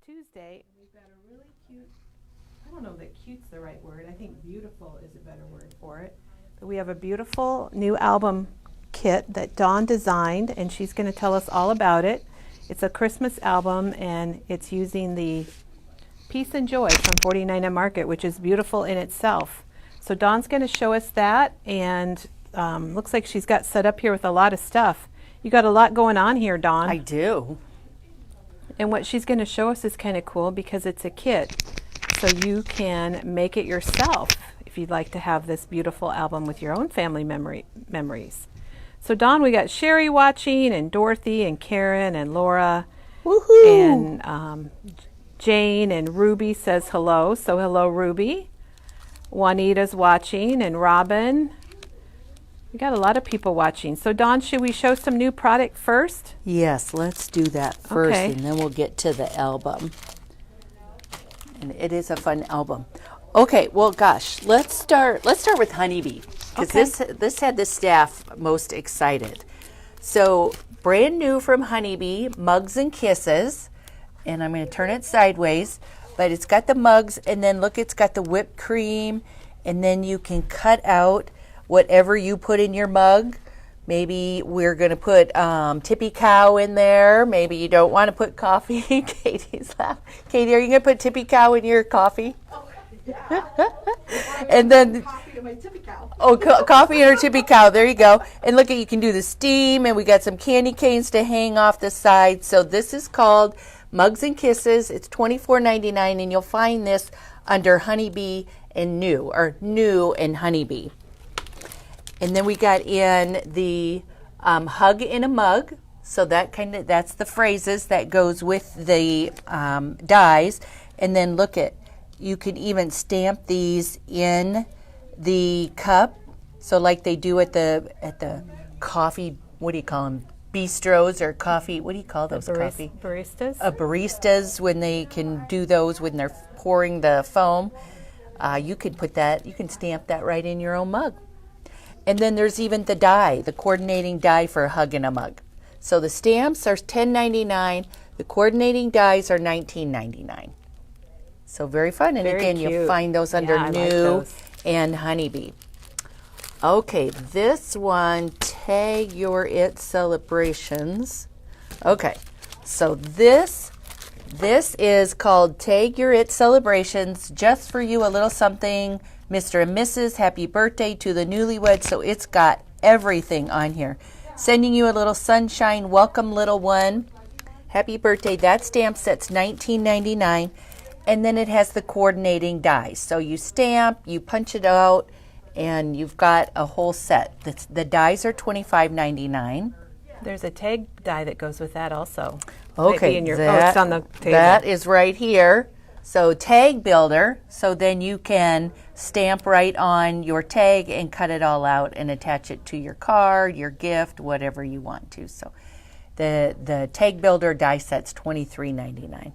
Tuesday. We've got a really cute, I don't know that cute's the right word. I think beautiful is a better word for it. But we have a beautiful new album kit that Dawn designed, and she's going to tell us all about it. It's a Christmas album, and it's using the Peace and Joy from 49 Market, which is beautiful in itself. So Dawn's going to show us that, and looks like she's got set up here with a lot of stuff. You got a lot going on here, Dawn. I do. And what she's going to show us is kind of cool because it's a kit. So you can make it yourself if you'd like to have this beautiful album with your own family memories. So Dawn, we got Sherry watching, and Dorothy, and Karen, and Laura. Woohoo! And Jane, and Ruby says hello. So hello, Ruby. Juanita's watching, and Robin. We got a lot of people watching. So Dawn, should we show some new product first? Yes, let's do that first, Okay. and then we'll get to the album. And it is a fun album. Okay, well, gosh, let's start with Honeybee, because Okay. this had the staff most excited. So brand new from Honeybee, Mugs and Kisses, and I'm going to turn it sideways, but it's got the mugs, and then look, it's got the whipped cream, and then you can cut out whatever you put in your mug. Maybe we're going to put Tippy Cow in there. Maybe you don't want to put coffee. Katie's laughing. Katie, are you going to put Tippy Cow in your coffee? Oh, yeah. And then Coffee in my Tippy Cow. oh, coffee in our Tippy Cow. There you go. And look, you can do the steam, and we got some candy canes to hang off the side. So this is called Mugs and Kisses. It's $24.99, and you'll find this under Honeybee and New, or New and Honeybee. And then we got in the hug in a mug. So that's the phrases that goes with the dies. And then look at, you can even stamp these in the cup. So like they do at the coffee, what do you call them? Bistros or coffee, what do you call those coffee? Baristas? Baristas, when they can do those when they're pouring the foam. You can put that, you can stamp that right in your own mug. And then there's even the die, the coordinating die for a hug in a mug. So the stamps are $10.99. The coordinating dies are $19.99. So very fun. And Very again, cute. you'll find those under Yeah, I like New those. and Honeybee. Okay, this one, Tag Your It Celebrations. Okay, so this is called Tag Your It Celebrations, just for you, a little something, Mr. and Mrs. Happy birthday to the newlyweds. So it's got everything on here. Sending you a little sunshine, welcome little one. Happy birthday. That stamp set's $19.99. And then it has the coordinating dies. So you stamp, you punch it out, and you've got a whole set. The dies are $25.99. There's a tag die that goes with that also. Okay, Might be in your, it's on the table. That is right here. So tag builder, so then you can stamp right on your tag and cut it all out and attach it to your card, your gift, whatever you want to. So the tag builder die set's $23.99.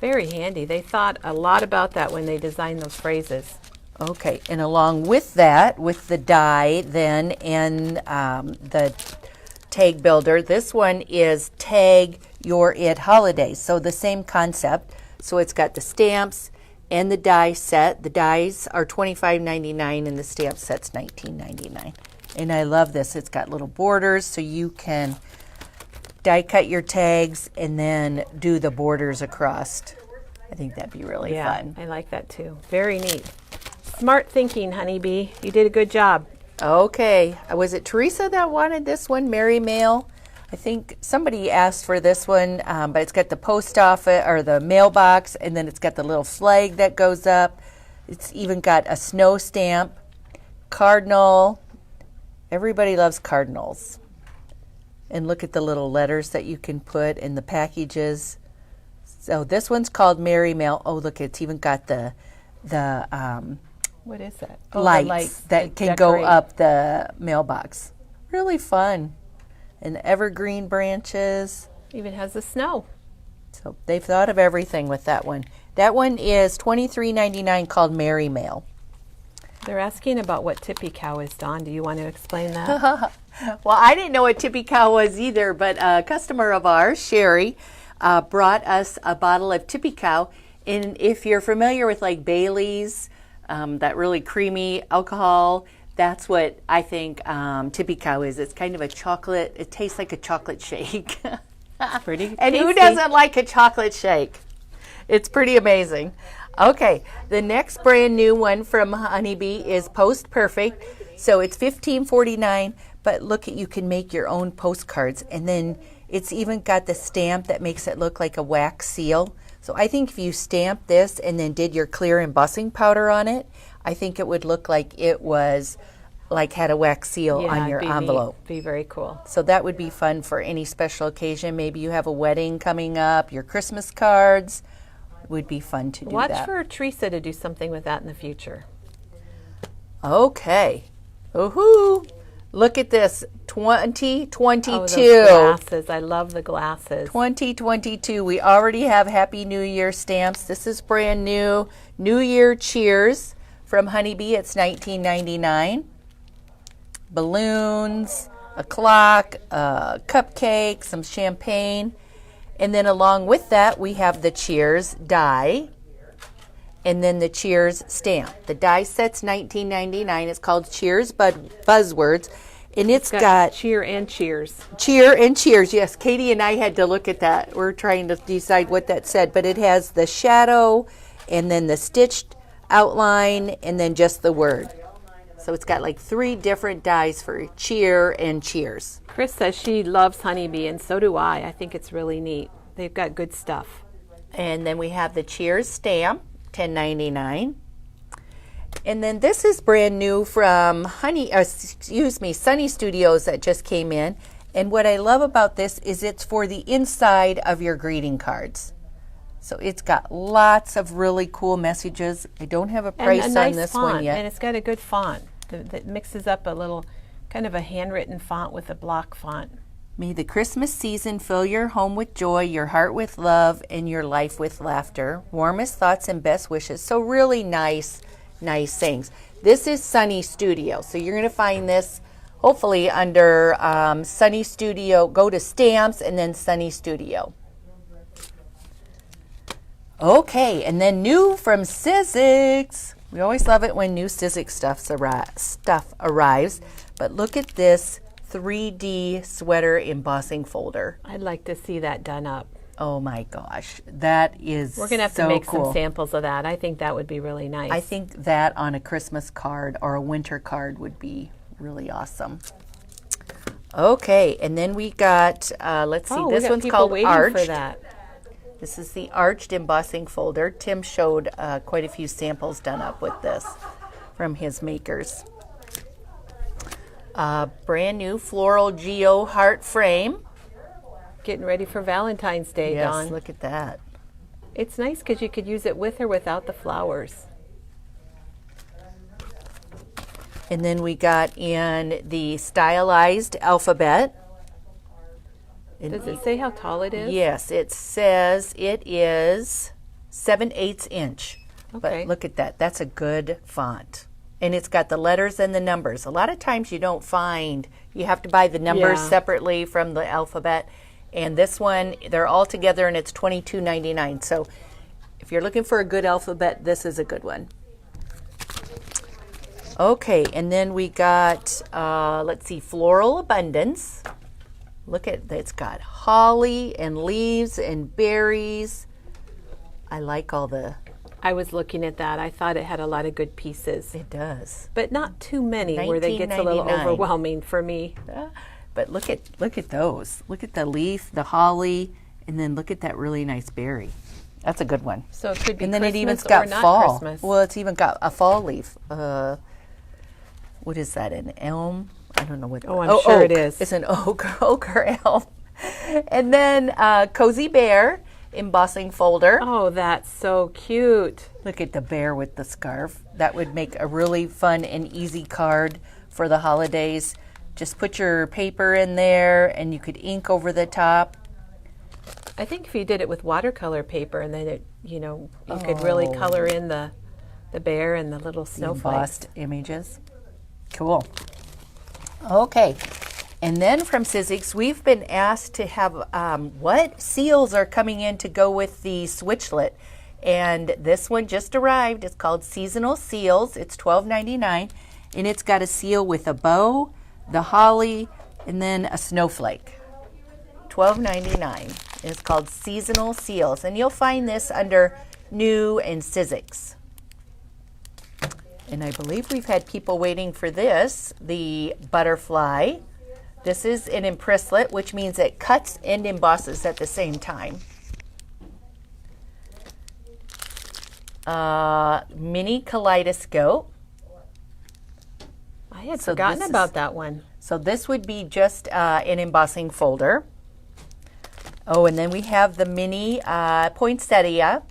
Very handy. They thought a lot about that when they designed those phrases. Okay, and along with that, with the die then and the tag builder, this one is Tag Your It Holidays. So the same concept. So it's got the stamps and the die set. The dies are $25.99 and the stamp set's $19.99. And I love this. It's got little borders so you can die cut your tags and then do the borders across. I think that'd be really fun. I like that too. Very neat. Smart thinking, Honeybee. You did a good job. Okay, was it Teresa that wanted this one, Mary Mail? I think somebody asked for this one, but it's got the post office or the mailbox, and then it's got the little flag that goes up. It's even got a snow stamp, cardinal. Everybody loves cardinals. And look at the little letters that you can put in the packages. So this one's called Mary Mail. Oh, look, it's even got the What is that? lights the that can decorate. go up the mailbox. Really fun. And evergreen branches. Even has the snow. So they've thought of everything with that one. That one is $23.99 called Mary Mail. They're asking about what Tippy Cow is, Dawn. Do you want to explain that? Well, I didn't know what Tippy Cow was either, but a customer of ours, Sherry, brought us a bottle of Tippy Cow. And if you're familiar with like Bailey's, that really creamy alcohol, that's what I think Tippy Cow is. It's kind of a chocolate, it tastes like a chocolate shake. Pretty And who tasty. doesn't like a chocolate shake? It's pretty amazing. Okay, the next brand new one from Honeybee is Post Perfect. So it's $15.49, but look, you can make your own postcards. And then it's even got the stamp that makes it look like a wax seal. So I think if you stamp this and then did your clear embossing powder on it, I think it would look like it was like had a wax seal Yeah, on your it'd be neat. envelope. Be very cool. So that would be fun for any special occasion. Maybe you have a wedding coming up, your Christmas cards. It would be fun to do Watch that. for Teresa to do something with that in the future. Okay. Woohoo! Look at this, 2022. Oh, those glasses. I love the glasses. 2022. We already have Happy New Year stamps. This is brand new. New Year cheers from Honeybee. It's $19.99. Balloons, a clock, a cupcake, some champagne. And then along with that, we have the Cheers die and then the Cheers stamp. The die set's $19.99. It's called Cheers Buzzwords. And it's got cheer and cheers. cheer and cheers. Yes, Katie and I had to look at that. We're trying to decide what that said, but it has the shadow and then the stitched outline and then just the word. So it's got like 3 different dies for cheer and cheers. Chris says she loves Honeybee, and so do I. I think it's really neat. They've got good stuff. And then we have the Cheers stamp, $10.99. And then this is brand new from Sunny Studios that just came in. And what I love about this is it's for the inside of your greeting cards. So it's got lots of really cool messages. I don't have a price and a nice on this font, one yet. and it's got a good font that mixes up a little kind of a handwritten font with a block font. May the Christmas season fill your home with joy, your heart with love, and your life with laughter. Warmest thoughts and best wishes. So really nice things. This is Sunny Studio. So you're going to find this hopefully under Sunny Studio. Go to Stamps and then Sunny Studio. Okay, and then new from Sizzix. We always love it when new Sizzix stuff arrives. But look at this 3D sweater embossing folder. I'd like to see that done up. Oh my gosh, that is We're going to have so to make cool. some samples of that. I think that would be really nice. I think that on a Christmas card or a winter card would be really awesome. Okay, and then we got, let's see, we this got one's people called waiting Arched. for that. This is the Arched embossing folder. Tim showed quite a few samples done up with this from his makers. Brand new floral geo heart frame. Getting ready for Valentine's Day, Yes, Dawn. look at that. It's nice because you could use it with or without the flowers. And then we got in the stylized alphabet. And Does it say how tall it is? yes, it says it is 7/8 inch. Okay. But look at that. That's a good font. And it's got the letters and the numbers. A lot of times you don't find, you have to buy the numbers Yeah. separately from the alphabet. And this one, they're all together and it's $22.99. So if you're looking for a good alphabet, this is a good one. Okay, and then we got, let's see, Floral Abundance. Look at, it's got holly and leaves and berries. I like all the, I was looking at that. I thought it had a lot of good pieces, it does. but not too many where they gets a little $19.99. overwhelming for me. But look at those. Look at the leaf, the holly, and then look at that really nice berry. That's a good one. So it could be And then Christmas it even's got or not fall. Christmas. Well, it's even got a fall leaf. What is that? An elm? I don't know what. Oh, I'm sure it oak. is. It's an oak or elm. And then Cozy Bear embossing folder. Oh, that's so cute. Look at the bear with the scarf. That would make a really fun and easy card for the holidays. Just put your paper in there and you could ink over the top. I think if you did it with watercolor paper and then it, you could really color in the bear and the little snowflakes. Embossed images. Cool. Okay. And then from Sizzix, we've been asked to have what seals are coming in to go with the switchlet. And this one just arrived. It's called Seasonal Seals. It's $12.99. And it's got a seal with a bow, the holly, and then a snowflake. $12.99. It's called Seasonal Seals. And you'll find this under New and Sizzix. And I believe we've had people waiting for this, the butterfly. This is an impresslet, which means it cuts and embosses at the same time. Mini kaleidoscope. I had So forgotten this is- about that one. So this would be just an embossing folder. Oh, and then we have the mini poinsettia.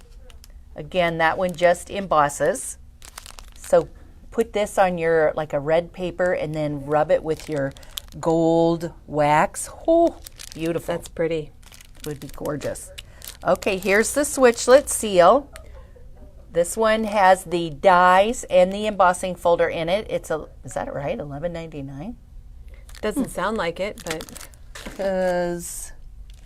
Again, that one just embosses. So put this on your, like a red paper, and then rub it with your gold wax. Oh, beautiful. That's pretty. Would be gorgeous. Okay, here's the switchlet seal. This one has the dies and the embossing folder in it. It's is that right? $11.99? Doesn't sound like it, but Because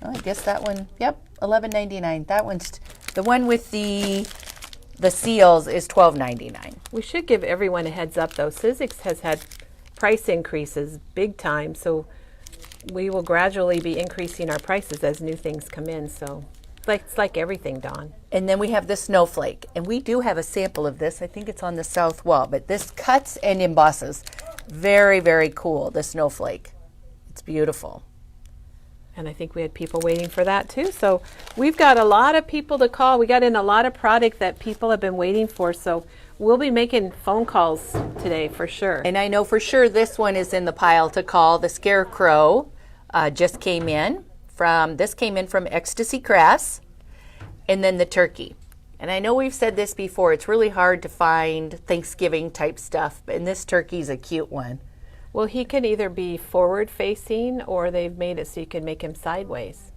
I guess that one, yep, $11.99. That one's the one with the seals is $12.99. we should give everyone a heads up, though. Sizzix has had price increases big time, so we will gradually be increasing our prices as new things come in. So it's like everything, Dawn. And then we have the snowflake, and we do have a sample of this. I think it's on the south wall, but this cuts and embosses. Very, very cool, the snowflake. It's beautiful. And I think we had people waiting for that too. So we've got a lot of people to call. We got in a lot of product that people have been waiting for. So we'll be making phone calls today for sure. And I know for sure this one is in the pile to call. The scarecrow just came in from Ecstasy Crafts, and then the turkey. And I know we've said this before, it's really hard to find Thanksgiving type stuff, and this turkey's a cute one. Well, he can either be forward facing or they've made it so you can make him sideways.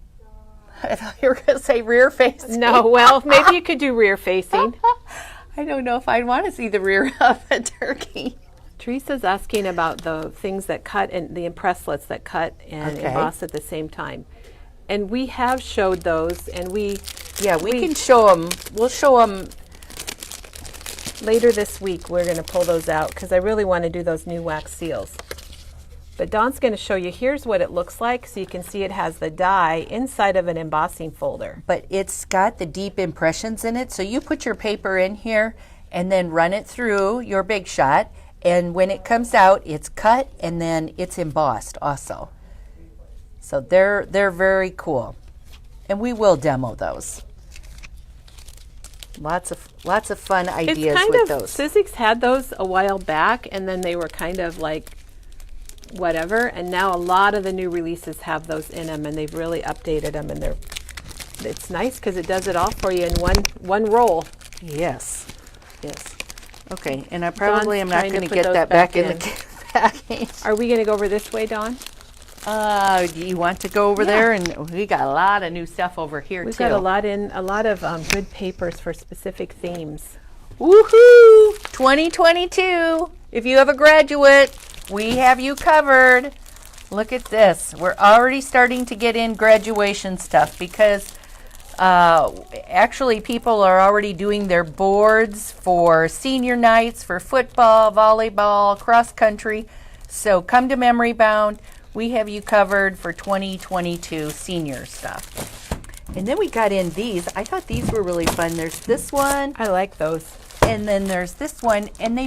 I thought you were going to say rear facing. No, well, maybe you could do rear facing. I don't know if I'd want to see the rear of a turkey. Teresa's asking about the things that cut and the impresslets that cut and Okay. emboss at the same time. And we have showed those, and we can show them. We'll show them. later this week we're going to pull those out because I really want to do those new wax seals. But Dawn's going to show you, here's what it looks like, so you can see it has the die inside of an embossing folder. But it's got the deep impressions in it. So you put your paper in here and then run it through your Big Shot. And when it comes out, it's cut and then it's embossed also. So they're very cool. And we will demo those. Lots of fun ideas It's kind with of, those. Sizzix had those a while back, and then they were kind of like whatever, and now a lot of the new releases have those in them, and they've really updated them, and it's nice because it does it all for you in one roll. Yes. Okay, and I probably am not trying to going to put get those that back back in in. the packing. Are we going to go over this way, Dawn? Do you want to go over there? And we got a lot of new stuff over here We've too. got a lot of good papers for specific themes. Woohoo! 2022. If you have a graduate, we have you covered. Look at this. We're already starting to get in graduation stuff because actually people are already doing their boards for senior nights, for football, volleyball, cross country. So come to Memory Bound. We have you covered for 2022 senior stuff. And then we got in these. I thought these were really fun. There's this one. I like those. And then there's this one, and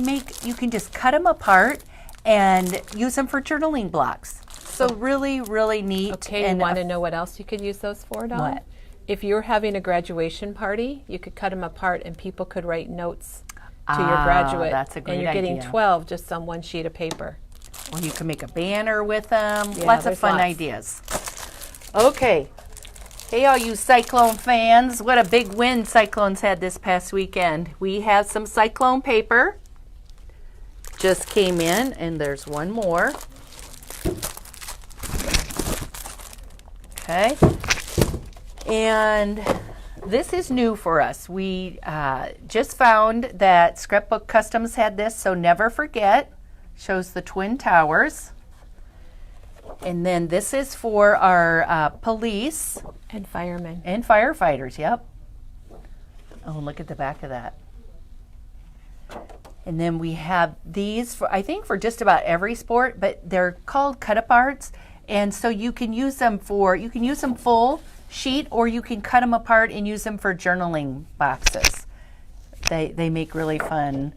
you can just cut them apart and use them for journaling blocks. So really, really neat. Okay, and you want to know what else you could use those for, Dawn? What? If you're having a graduation party, you could cut them apart and people could write notes to your graduate. That's a great And you're getting idea. 12 just on one sheet of paper. Or you can make a banner with them. Yeah, Lots of there's fun lots. ideas. Okay. Hey, all you Cyclone fans. What a big win Cyclones had this past weekend. We have some Cyclone paper. Just came in, and there's one more. Okay. And this is new for us. We just found that Scrapbook Customs had this, so never forget. Shows the Twin Towers. And then this is for our police And firemen. and firefighters. Yep. Oh, look at the back of that. And then we have these for, I think, for just about every sport, but they're called cut-aparts. And so you can use them full sheet, or you can cut them apart and use them for journaling boxes. They make really fun.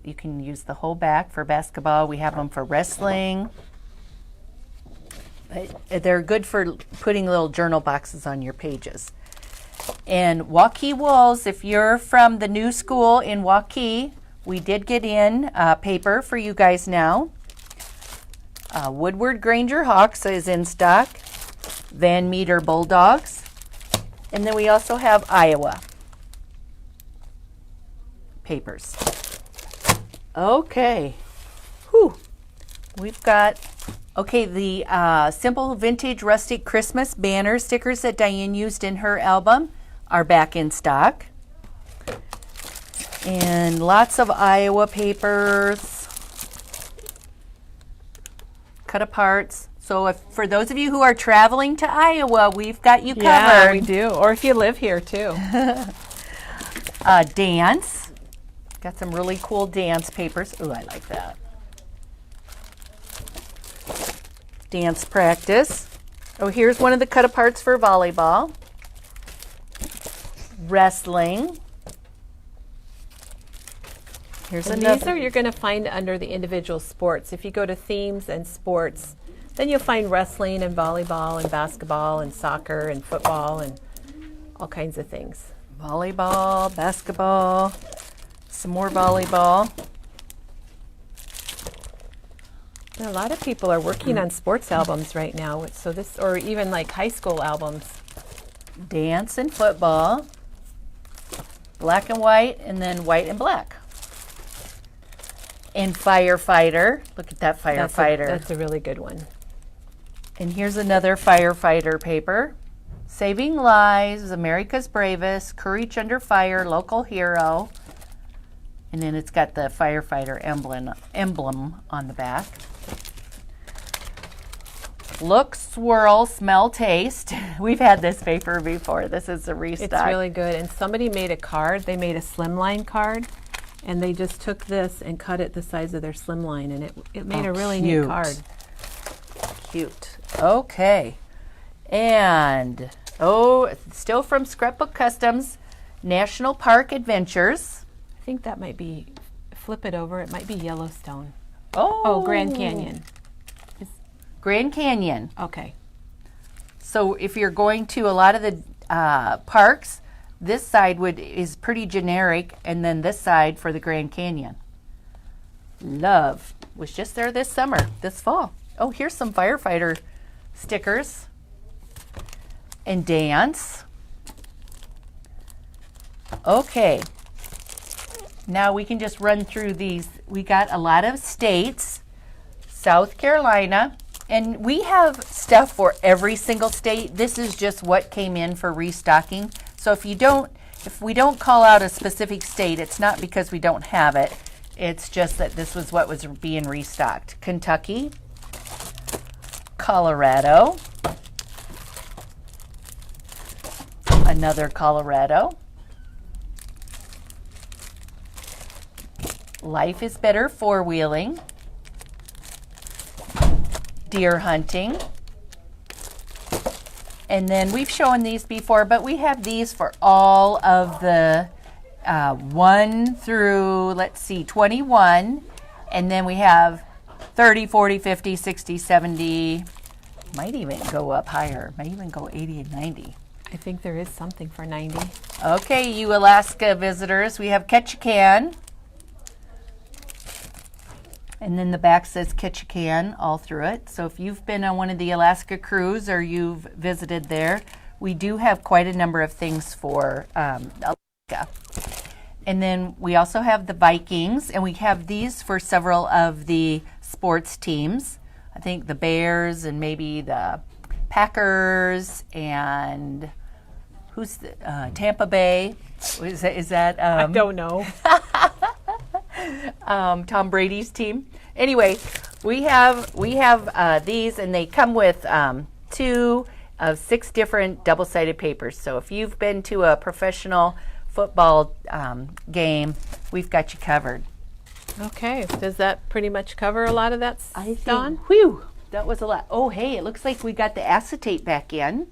You can use the whole back for basketball. We have them for wrestling. But they're good for putting little journal boxes on your pages. And Waukee Wools, if you're from the new school in Waukee, we did get in paper for you guys now. Woodward Granger Hawks is in stock. Van Meter Bulldogs. And then we also have Iowa papers. Okay. Whew. We've got, the Simple Vintage Rustic Christmas banner stickers that Diane used in her album are back in stock. And lots of Iowa papers, cut-aparts. So for those of you who are traveling to Iowa, we've got you covered. Yeah, we do. Or if you live here too. Dance. Got some really cool dance papers. Ooh, I like that. Dance practice. Oh, here's one of the cut-aparts for volleyball. Wrestling. Here's And another. these are you're going to find under the individual sports. If you go to themes and sports, then you'll find wrestling and volleyball and basketball and soccer and football and all kinds of things. Volleyball, basketball, some more volleyball. And a lot of people are working on sports albums right now. So this, or even like high school albums. Dance and football. Black and white, and then white and black. And firefighter. Look at that firefighter. That's a really good one. And here's another firefighter paper. Saving Lives, America's Bravest, Courage Under Fire, Local Hero. And then it's got the firefighter emblem on the back. Look, Swirl, Smell, Taste. We've had this paper before. This is a restock. It's really good. And somebody made a card. They made a slimline card. And they just took this and cut it the size of their slimline. And it made a really neat cute. card. Cute. Okay. And, still from Scrapbook Customs, National Park Adventures. I think that might be, flip it over, it might be Yellowstone. Oh, Oh, Grand Canyon. Grand Canyon. Okay. So if you're going to a lot of the parks, this side is pretty generic, and then this side for the Grand Canyon. Love. Was just there this fall. Oh, here's some firefighter stickers. And dance. Okay. Now we can just run through these. We got a lot of states. South Carolina. And we have stuff for every single state. This is just what came in for restocking. So if we don't call out a specific state, it's not because we don't have it. It's just that this was what was being restocked. Kentucky, Colorado, another Colorado. Life is Better four-wheeling. Deer hunting. And then we've shown these before, but we have these for all of the 1 through, 21. And then we have 30, 40, 50, 60, 70. Might even go up higher. Might even go 80 and 90. I think there is something for 90. Okay, you Alaska visitors, we have Ketchikan. And then the back says Ketchikan all through it. So if you've been on one of the Alaska cruise or you've visited there, we do have quite a number of things for Alaska. And then we also have the Vikings, and we have these for several of the sports teams. I think the Bears and maybe the Packers and who's Tampa Bay. Is that I don't know. Tom Brady's team. Anyway, we have these, and they come with 2 of 6 different double-sided papers. So if you've been to a professional football game, we've got you covered. Okay, does that pretty much cover a lot of that, Dawn? Whew, that was a lot. Oh, hey, it looks like we got the acetate back in.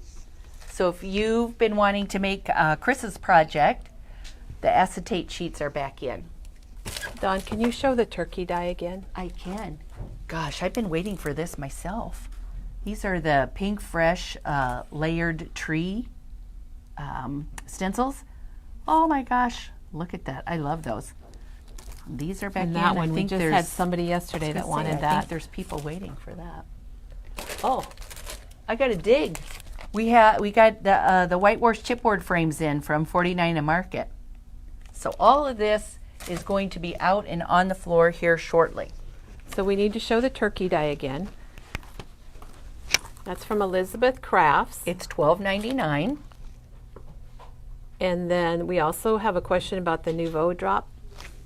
So if you've been wanting to make Chris's project, the acetate sheets are back in. Dawn, can you show the turkey die again? I can. Gosh, I've been waiting for this myself. These are the Pink Fresh layered tree stencils. Oh my gosh, look at that. I love those. These are back And in. that one, I we think just there's had somebody yesterday that wanted I that. think there's people waiting for that. Oh, I got to dig. We got the whitewash chipboard frames in from 49 and Market. So all of this is going to be out and on the floor here shortly. So we need to show the turkey die again. That's from Elizabeth Crafts. It's $12.99. And then we also have a question about the Nouveau drop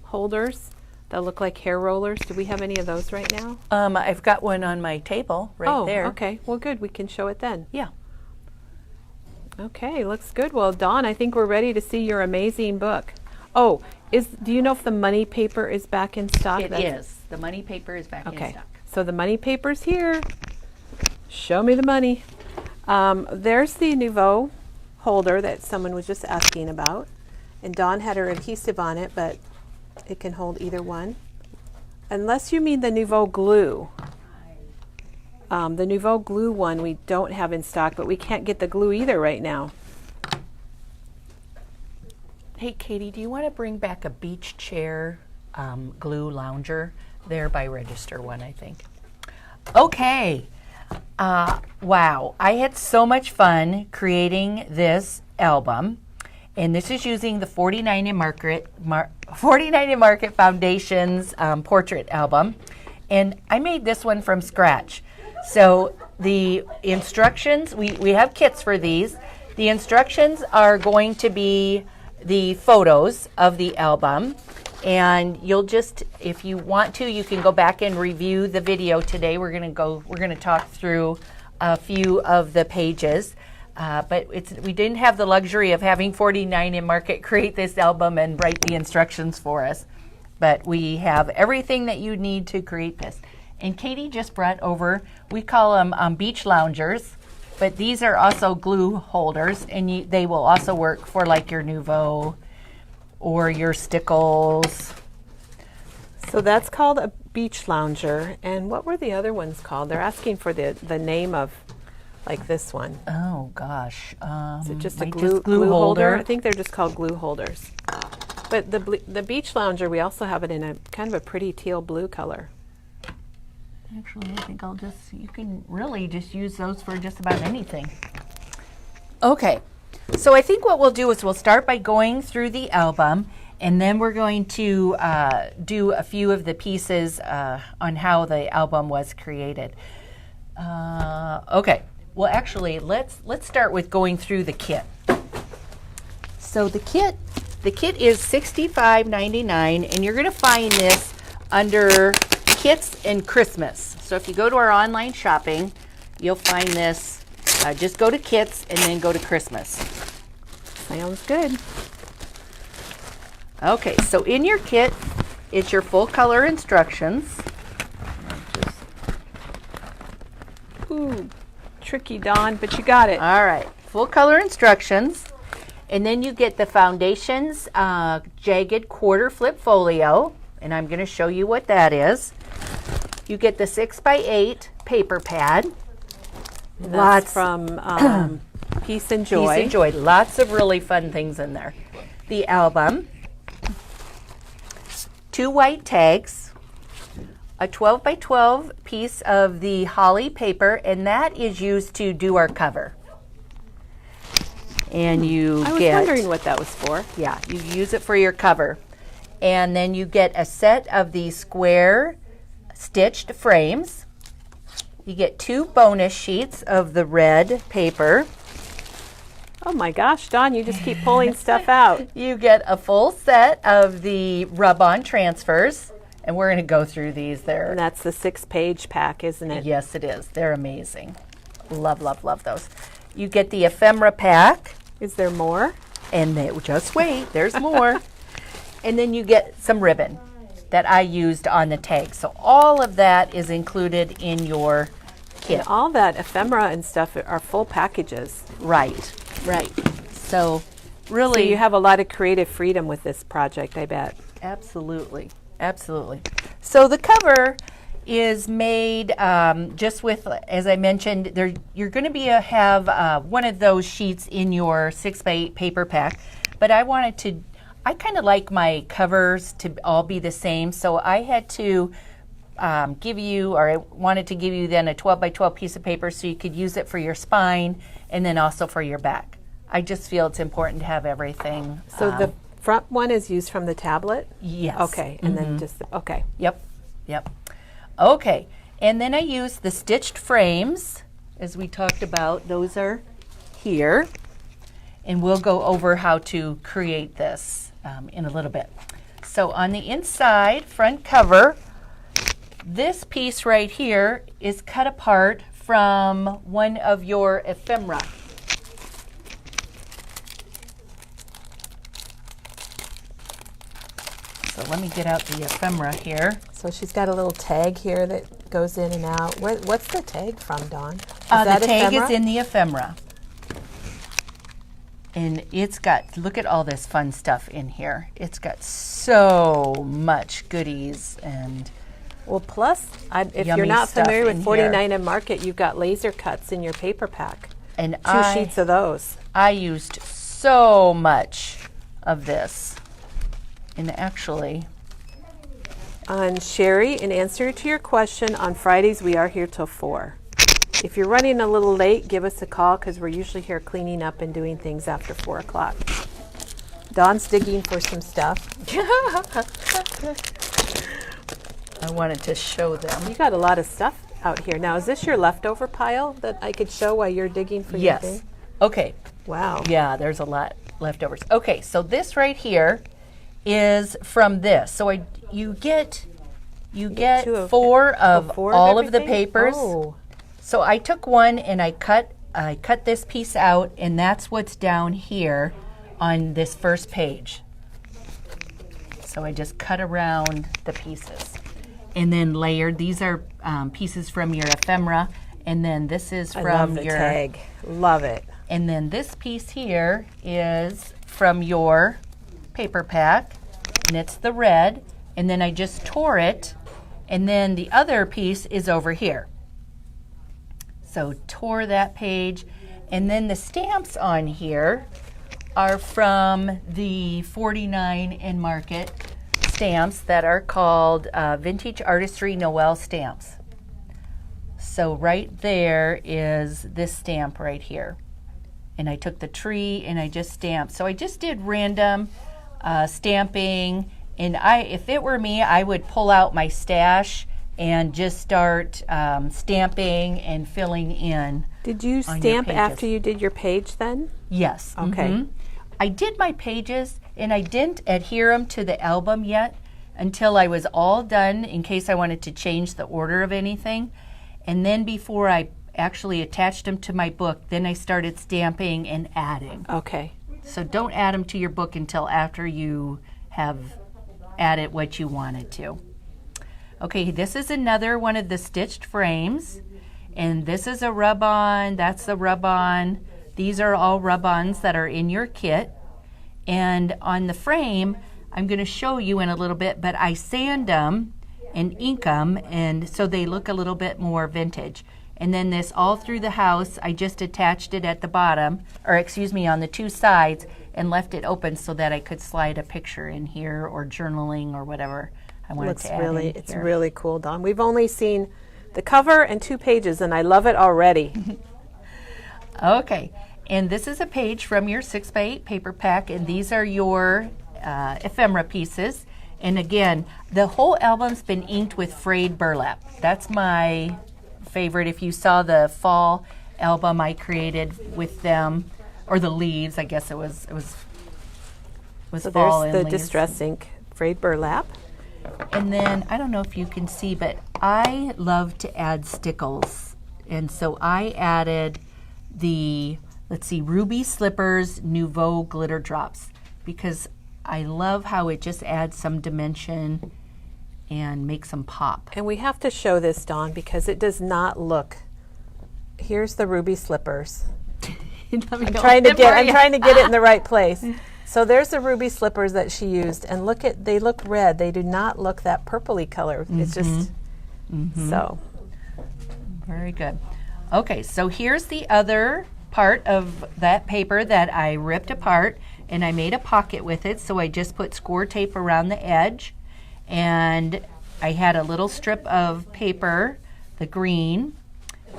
holders that look like hair rollers. Do we have any of those right now? I've got one on my table right there. Okay. Well, good. We can show it then. Yeah. Okay, looks good. Well, Dawn, I think we're ready to see your amazing book. Oh, do you know if the money paper is back in stock? It is. The money paper is back in Okay. stock. So the money paper's here. Show me the money. There's the Nouveau holder that someone was just asking about. And Dawn had her adhesive on it, but it can hold either one. Unless you mean the Nouveau glue. The Nouveau glue one we don't have in stock, but we can't get the glue either right now. Hey, Katie, do you want to bring back a beach chair glue lounger? There by Register One, I think. Okay. Wow. I had so much fun creating this album. And this is using the 49 and Market Foundation's portrait album. And I made this one from scratch. So the instructions, we have kits for these. The instructions are going to be the photos of the album. And you'll just, if you want to, you can go back and review the video today. We're going to talk through a few of the pages. But we didn't have the luxury of having 49 and Market create this album and write the instructions for us. But we have everything that you need to create this. And Katie just brought over, we call them beach loungers, but these are also glue holders, and they will also work for like your Nouveau or your Stickles. So that's called a beach lounger. And what were the other ones called? They're asking for the name of like this one. Oh gosh. Is it just a might glue holder? I think they're just called glue holders. But the beach lounger, we also have it in a kind of a pretty teal blue color. Actually, I think you can really just use those for just about anything. Okay, so I think what we'll do is we'll start by going through the album, and then we're going to do a few of the pieces on how the album was created. Okay, well actually, let's start with going through the kit. So the kit is $65.99, and you're going to find this under Kits and Christmas. So if you go to our online shopping, you'll find this. Just go to Kits and then go to Christmas. Sounds good. Okay, so in your kit is your full color instructions. Ooh, tricky, Dawn, but you got it. All right, full color instructions. And then you get the Foundation's jagged quarter flip folio, and I'm going to show you what that is. You get the 6x8 paper pad. That's from Peace and Joy. Peace and Joy. Lots of really fun things in there. The album, 2 white tags, a 12x12 piece of the holly paper, and that is used to do our cover. And I was wondering what that was for. Yeah, you use it for your cover. And then you get a set of the square stitched frames. You get 2 bonus sheets of the red paper. Oh my gosh, Dawn, you just keep pulling stuff out. You get a full set of the rub-on transfers. And we're going to go through these. And that's the 6-page pack, isn't it? Yes, it is. They're amazing. Love, love, love those. You get the ephemera pack. Is there more? And just wait, there's more. And then you get some ribbon that I used on the tag. So all of that is included in your kit. And all that ephemera and stuff are full packages. Right. So So really, you have a lot of creative freedom with this project, I bet. absolutely. So the cover is made just with, as I mentioned, you're going to have one of those sheets in your 6x8 paper pack, but I kind of like my covers to all be the same, so I had to I wanted to give you then a 12x12 piece of paper so you could use it for your spine and then also for your back. I just feel it's important to have everything. So the front one is used from the tablet? Yes. Okay, and then okay. Yep. Okay, and then I use the stitched frames, as we talked about. Those are here, and we'll go over how to create this in a little bit. So on the inside, front cover, this piece right here is cut apart from one of your ephemera. So let me get out the ephemera here. So she's got a little tag here that goes in and out. What's the tag from, Dawn? The tag is in the ephemera. And it's got, look at all this fun stuff in here. It's got so much goodies and Well, plus, if Yummy you're not stuff familiar in with here. 49 and Market, you've got laser cuts in your paper pack. and Two sheets of those. I used so much of this. And actually, Sherry, in answer to your question, on Fridays we are here till 4. If you're running a little late, give us a call because we're usually here cleaning up and doing things after 4 o'clock. Dawn's digging for some stuff. I wanted to show them. You got a lot of stuff out here. Now, is this your leftover pile that I could show while you're digging for your Yes. thing? Okay. Wow. Yeah, there's a lot leftovers. Okay, so this right here is from this. So you get two of- four of Four all of the everything? papers. Oh. So I took one and I cut this piece out, and that's what's down here on this first page. So I just cut around the pieces and then layered. These are pieces from your ephemera, and then this is I from love the your tag. Love it. and then this piece here is from your paper pack, and it's the red, and then I just tore it, and then the other piece is over here. So tore that page, and then the stamps on here are from the 49 and Market stamps that are called Vintage Artistry Noel stamps. So right there is this stamp right here. And I took the tree and I just stamped. So I just did random stamping, and if it were me, I would pull out my stash and just start stamping and filling in. Did you on your stamp pages. after you did your page then? Yes. Okay. mhm. I did my pages, and I didn't adhere them to the album yet until I was all done in case I wanted to change the order of anything. And then before I actually attached them to my book, then I started stamping and adding. Okay. So don't add them to your book until after you have added what you wanted to. Okay, this is another one of the stitched frames, and this is a rub-on, that's the rub-on. These are all rub-ons that are in your kit. And on the frame, I'm going to show you in a little bit, but I sand them and ink them, and so they look a little bit more vintage. And then this all through the house, I just attached it at the bottom, or excuse me, on the two sides, and left it open so that I could slide a picture in here or journaling or whatever I wanted Looks to add really, in it's here. really cool, Dawn. We've only seen the cover and 2 pages, and I love it already. Okay, and this is a page from your 6x8 paper pack, and these are your ephemera pieces. And again, the whole album's been inked with frayed burlap. That's my favorite. If you saw the fall album I created with them, or the leaves, I guess it was So fall there's and the leaves. Distress Ink frayed burlap. And then, I don't know if you can see, but I love to add stickles. And so I added the, let's see, Ruby Slippers Nouveau Glitter Drops, because I love how it just adds some dimension and makes them pop. And we have to show this, Dawn, because it does not look. Here's the Ruby Slippers. I'm trying to get it in the right place. So there's the Ruby Slippers that she used, and look at, they look red. They do not look that purpley color. It's just so. Very good. Okay, so here's the other part of that paper that I ripped apart, and I made a pocket with it. So I just put score tape around the edge, and I had a little strip of paper, the green,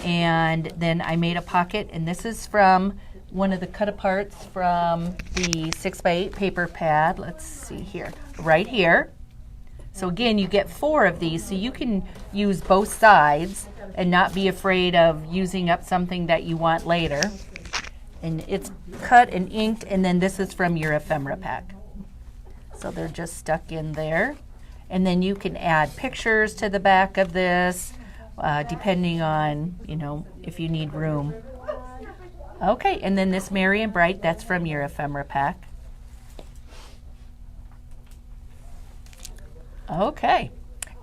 and then I made a pocket, and this is from one of the cut aparts from the 6x8 paper pad. Let's see here, right here. So again, you get 4 of these, so you can use both sides and not be afraid of using up something that you want later. And it's cut and inked, and then this is from your ephemera pack. So they're just stuck in there. And then you can add pictures to the back of this, depending on, you know, if you need room. Okay, and then this Merry and Bright, that's from your ephemera pack. Okay,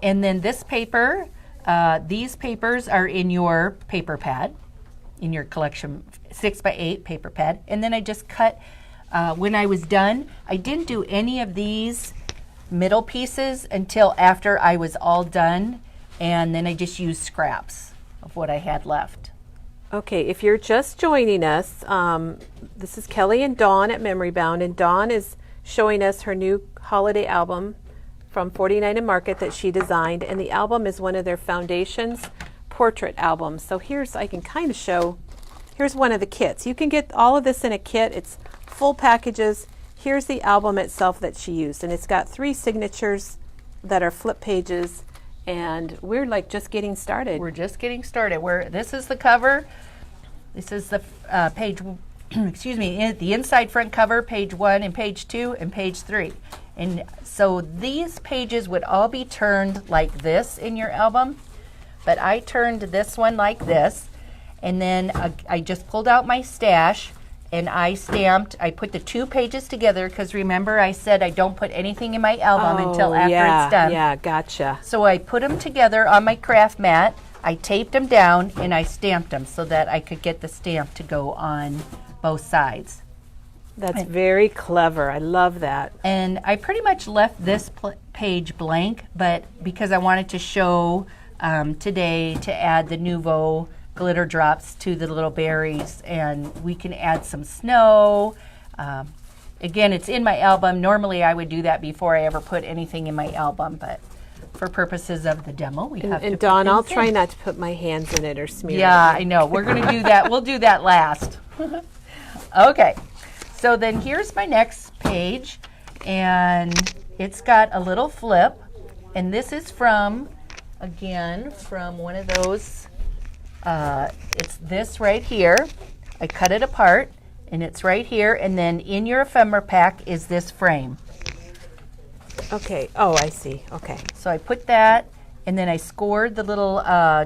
and then this paper, these papers are in your paper pad, in your collection 6x8 paper pad. And then I just cut, when I was done, I didn't do any of these middle pieces until after I was all done, and then I just used scraps of what I had left. Okay, if you're just joining us, this is Kelly and Dawn at Memory Bound, and Dawn is showing us her new holiday album from 49 and Market that she designed, and the album is one of their Foundations portrait albums. So here's, I can kind of show, here's one of the kits. You can get all of this in a kit. It's full packages. Here's the album itself that she used, and it's got 3 signatures that are flip pages, and we're like just getting started. We're just getting started. This is the cover. This is the page, excuse me, the inside front cover, page 1 and page 2 and page 3. And so these pages would all be turned like this in your album, but I turned this one like this, and then I just pulled out my stash, and I stamped, I put the 2 pages together, because remember I said I don't put anything in my album until after it's done. Yeah, gotcha. So I put them together on my craft mat, I taped them down, and I stamped them so that I could get the stamp to go on both sides. That's very clever. I love that. And I pretty much left this page blank, but because I wanted to show today to add the Nouveau glitter drops to the little berries, and we can add some snow. Again, it's in my album. Normally I would do that before I ever put anything in my album, but for purposes of the demo, we have to And put Dawn, I'll things try in. not to put my hands in it or smear Yeah, it. I know. We're going to do that. We'll do that last. Okay. So then here's my next page, and it's got a little flip, and this is from, again, from one of those, it's this right here. I cut it apart, and it's right here, and then in your ephemera pack is this frame. Okay. Oh, I see. Okay. So I put that, and then I scored the little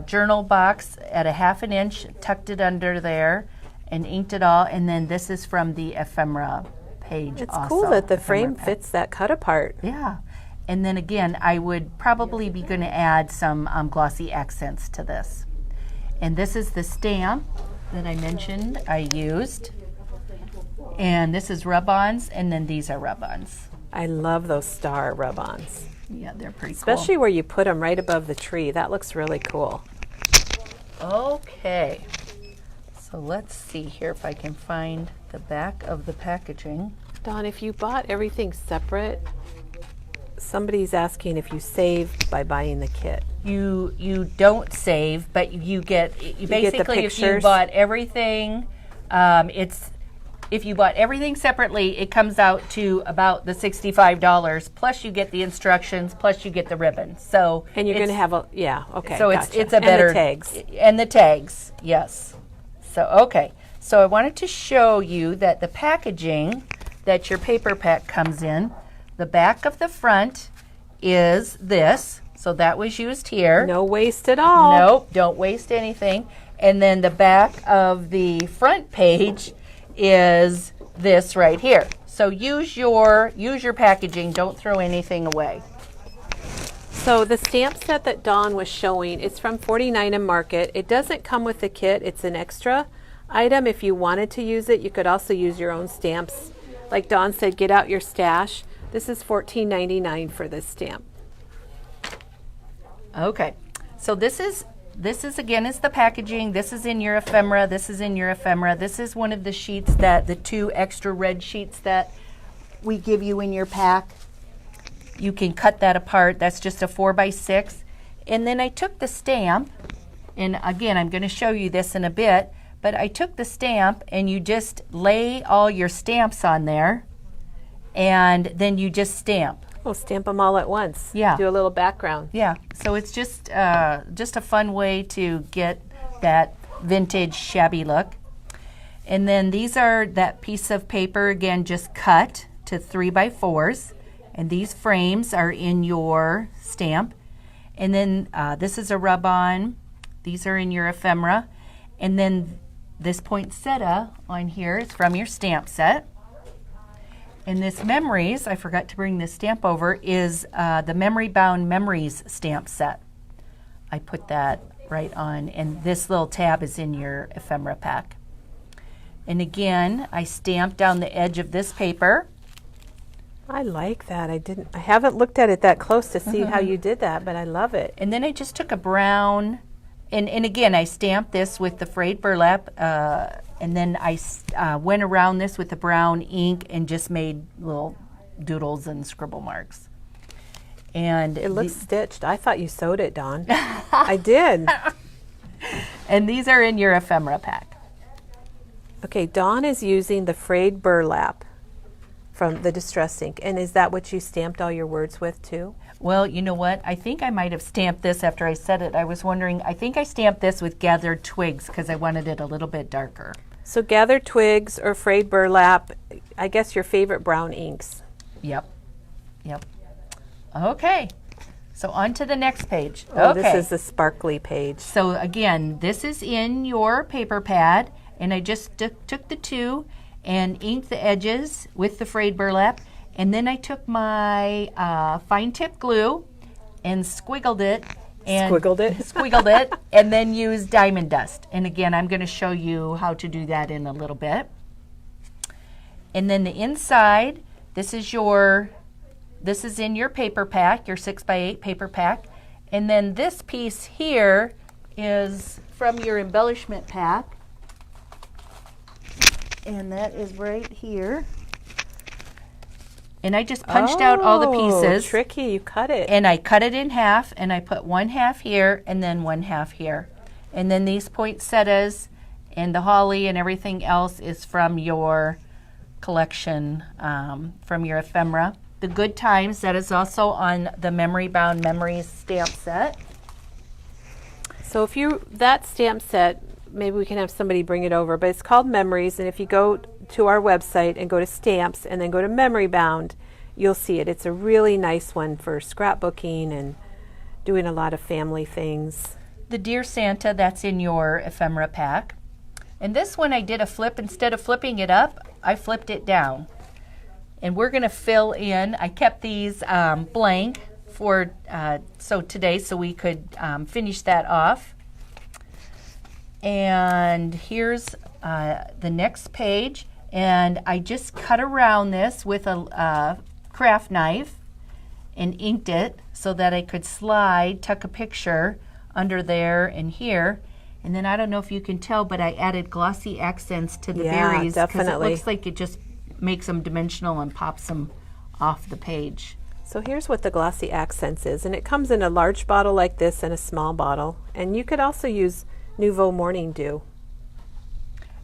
journal box at a 1/2 inch, tucked it under there, and inked it all. And then this is from the ephemera page. It's also, cool that the ephemera frame pack. fits that cut apart. Yeah. And then again, I would probably be going to add some glossy accents to this. And this is the stamp that I mentioned I used. And this is rub-ons, and then these are rub-ons. I love those star rub-ons, Yeah, they're pretty especially where you put them right above the tree. That looks really cool. cool. Okay. So let's see here if I can find the back of the packaging. Dawn, if you bought everything separate, somebody's asking if you saved by buying the kit. You don't save, but you get basically if you pictures? bought everything, if you bought everything separately, it comes out to about the $65. Plus you get the instructions. Plus you get the ribbon. So And you're going to it's- have a, yeah, okay. So gotcha. it's a better And the tags. and the tags, yes. So okay, so I wanted to show you that the packaging that your paper pack comes in, the back of the front is this. So that was used here. No waste at all. Nope, don't waste anything. And then the back of the front page is this right here. So use your packaging. Don't throw anything away. So the stamp set that Dawn was showing, it's from 49 and Market. It doesn't come with the kit. It's an extra item. If you wanted to use it, you could also use your own stamps. Like Dawn said, get out your stash. This is $14.99 for this stamp. Okay, so this is again is the packaging. This is in your ephemera. This is in your ephemera. This is one of the sheets that the 2 extra red sheets that we give you in your pack. You can cut that apart. That's just a 4x6. And then I took the stamp, and again, I'm going to show you this in a bit, but I took the stamp and you just lay all your stamps on there, and then you just stamp. Oh, stamp them all at once. Yeah. Do a little background. Yeah, so it's just a fun way to get that vintage shabby look. And then these are that piece of paper, again, just cut to 3x4s. And these frames are in your stamp. And then this is a rub-on. These are in your ephemera. And then this poinsettia on here is from your stamp set. And this Memories, I forgot to bring this stamp over, is the Memory Bound Memories stamp set. I put that right on, and this little tab is in your ephemera pack. And again, I stamped down the edge of this paper. I like that. I haven't looked at it that close to see how you did that, but I love it. And then I just took a brown, and again, I stamped this with the frayed burlap, and then I went around this with the brown ink and just made little doodles and scribble marks. And It looks stitched. I thought you sewed it, Dawn. I did. and these are in your ephemera pack. Okay, Dawn is using the frayed burlap from the Distress ink. And is that what you stamped all your words with too? Well, you know what? I think I might have stamped this after I said it. I was wondering, I think I stamped this with gathered twigs because I wanted it a little bit darker. So gathered twigs or frayed burlap, I guess your favorite brown inks. Yep. Okay. So on to the next page. Oh, okay. this is the sparkly page. So again, this is in your paper pad, and I just took the 2 and inked the edges with the frayed burlap, and then I took my fine tip glue and squiggled it. Squiggled it, and then used diamond dust. And again, I'm going to show you how to do that in a little bit. And then the inside, this is in your paper pack, your 6x8 paper pack. And then this piece here is from your embellishment pack. And that is right here. And I just punched out all the pieces. Tricky, you cut it. And I cut it in half, and I put 1/2 here and then 1/2 here. And then these poinsettias and the holly and everything else is from your collection, from your ephemera. The Good Times, that is also on the Memory Bound Memories stamp set. So that stamp set, maybe we can have somebody bring it over, but it's called Memories, and if you go to our website and go to Stamps and then go to Memory Bound, you'll see it. It's a really nice one for scrapbooking and doing a lot of family things. The Dear Santa, that's in your ephemera pack. And this one I did a flip. Instead of flipping it up, I flipped it down. And we're going to fill in. I kept these blank for today so we could finish that off. And here's the next page. And I just cut around this with a craft knife and inked it so that I could tuck a picture under there and here. And then I don't know if you can tell, but I added glossy accents to the berries because it looks like it just makes them dimensional and pops them off the page. So here's what the glossy accents is, and it comes in a large bottle like this and a small bottle. And you could also use Nouveau Morning Dew.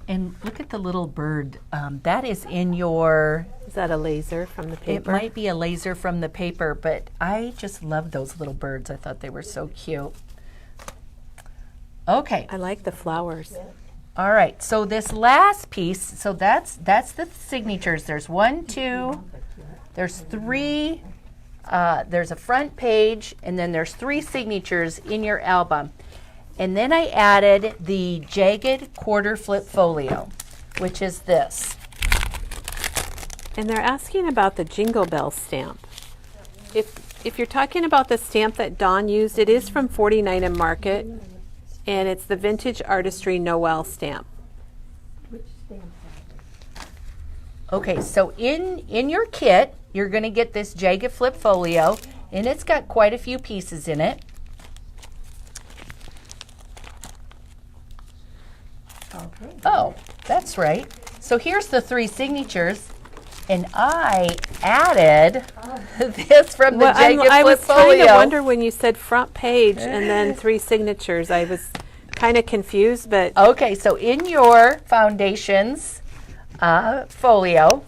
And look at the little bird. That is in your... Is that a laser from the paper? It might be a laser from the paper, but I just love those little birds. I thought they were so cute. Okay. I like the flowers. All right. So this last piece, so that's the signatures. There's 1, 2, there's 3 there's a front page, and then there's 3 signatures in your album. And then I added the jagged quarter flip folio, which is this. And they're asking about the Jingle Bell stamp. If you're talking about the stamp that Dawn used, it is from 49 and Market, and it's the Vintage Artistry Noel stamp. Which stamp? Okay, so in your kit, you're going to get this jagged flip folio, and it's got quite a few pieces in it. Okay. Oh, that's right. So here's the 3 signatures, and I added this from the jagged I flip was trying to folio. wonder when you said front page and then 3 signatures. I was kind of confused, but Okay, so in your foundations folio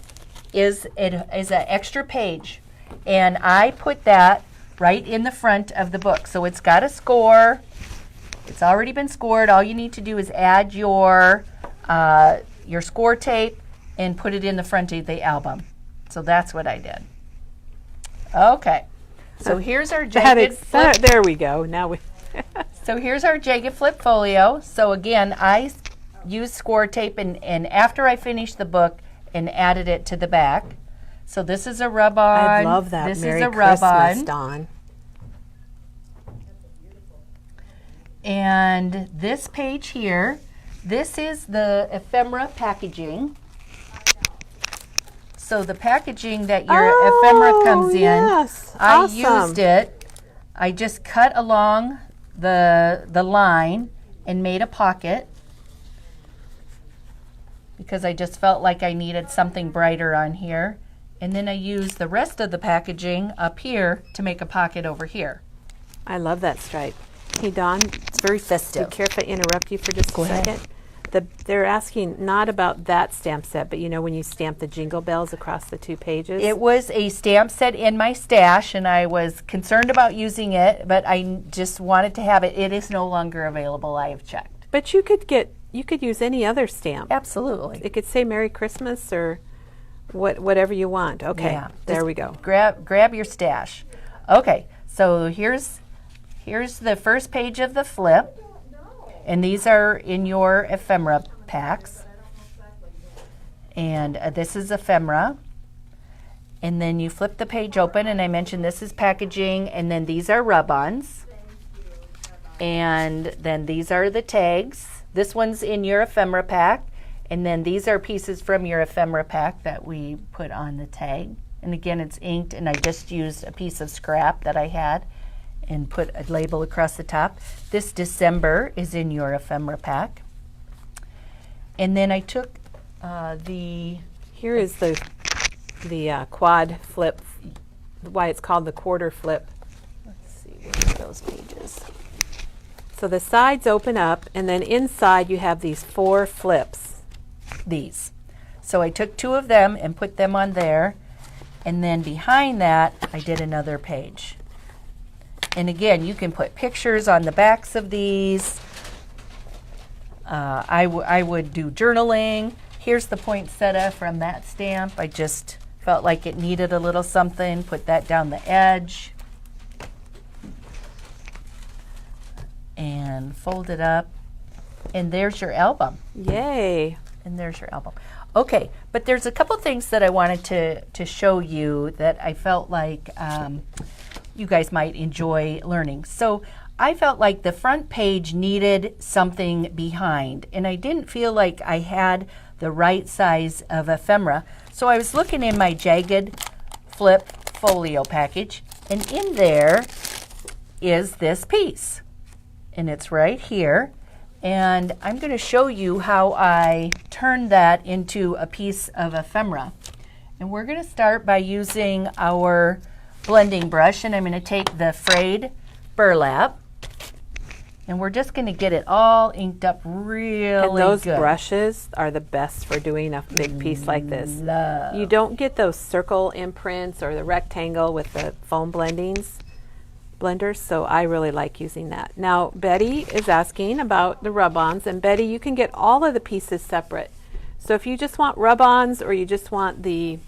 is an extra page, and I put that right in the front of the book. So it's got a score. It's already been scored. All you need to do is add your score tape and put it in the front of the album. So that's what I did. Okay, so here's our jagged flip. there we go. Now we. So here's our jagged flip folio. So again, I used score tape and after I finished the book and added it to the back. So this is a rub-on. I love that. This Merry is a Christmas, rub-on. Dawn. And this page here, this is the ephemera packaging. So the packaging that your ephemera comes in, yes. I Awesome. used it. I just cut along the line and made a pocket because I just felt like I needed something brighter on here. And then I used the rest of the packaging up here to make a pocket over here. I love that stripe. Hey, Dawn, It's very be festive. careful to interrupt you for just Go a ahead. second. They're asking not about that stamp set, but you know when you stamp the jingle bells across the 2 pages? It was a stamp set in my stash, and I was concerned about using it, but I just wanted to have it. It is no longer available. I have checked. But you could use any other stamp. Absolutely. It could say Merry Christmas or whatever you want. Okay, Yeah, there just we go. Grab your stash. Okay, so here's the first page of the flip, and these are in your ephemera packs. And this is ephemera. And then you flip the page open, and I mentioned this is packaging, and then these are rub-ons. And then these are the tags. This one's in your ephemera pack. And then these are pieces from your ephemera pack that we put on the tag. And again, it's inked, and I just used a piece of scrap that I had and put a label across the top. This December is in your ephemera pack. And then I took Here is the quad flip, why it's called the quarter flip. let's see, where are those pages? So the sides open up, and then inside you have these 4 flips. These. So I took 2 of them and put them on there. And then behind that, I did another page. And again, you can put pictures on the backs of these. I would do journaling. Here's the poinsettia from that stamp. I just felt like it needed a little something. Put that down the edge. And fold it up. And there's your album. Yay. And there's your album. Okay, but there's a couple things that I wanted to show you that I felt like you guys might enjoy learning. So I felt like the front page needed something behind, and I didn't feel like I had the right size of ephemera. So I was looking in my jagged flip folio package, and in there is this piece. And it's right here. And I'm going to show you how I turned that into a piece of ephemera. And we're going to start by using our blending brush, and I'm going to take the frayed burlap, and we're just going to get it all inked up really And those good. brushes are the best for doing a big piece like this. Love. You don't get those circle imprints or the rectangle with the foam blenders, so I really like using that. Now, Betty is asking about the rub-ons, and Betty, you can get all of the pieces separate. So if you just want rub-ons or you just want the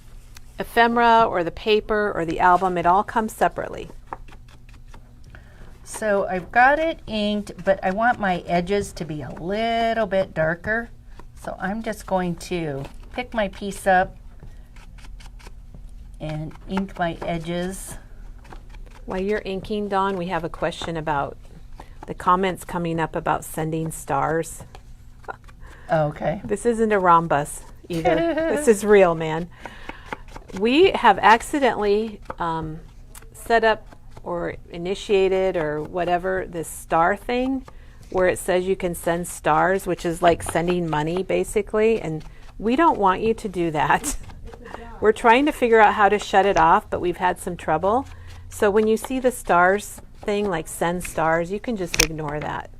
ephemera or the paper or the album, it all comes separately. So I've got it inked, but I want my edges to be a little bit darker. So I'm just going to pick my piece up and ink my edges. While you're inking, Dawn, we have a question about the comments coming up about sending stars. Okay. This isn't a rhombus either. This is real, man. We have accidentally set up or initiated or whatever this star thing where it says you can send stars, which is like sending money basically, and we don't want you to do that. We're trying to figure out how to shut it off, but we've had some trouble. So when you see the stars thing, like send stars, you can just ignore that.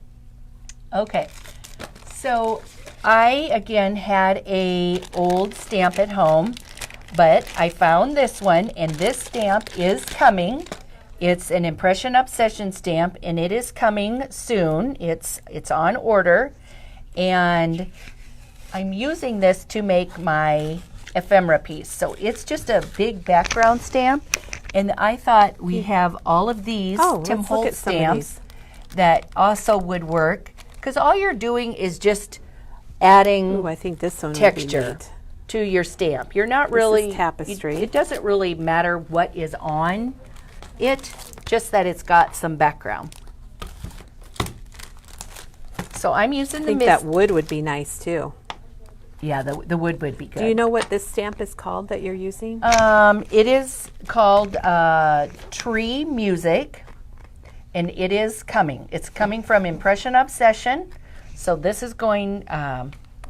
Okay. So I again had a old stamp at home, but I found this one, and this stamp is coming. It's an Impression Obsession stamp, and it is coming soon. It's on order, and I'm using this to make my ephemera piece. So it's just a big background stamp, and I thought we have all of these Tim let's look Holtz at some of stamps that also would work, because all you're doing is just adding Ooh, I think this one would be texture neat. to your stamp. You're not This really is tapestry. It doesn't really matter what is on it, just that it's got some background. So I'm using I the think that wood would be nice too. yeah, the wood would be good. Do you know what this stamp is called that you're using? It is called Tree Music, and it is coming. It's coming from Impression Obsession. So this is going,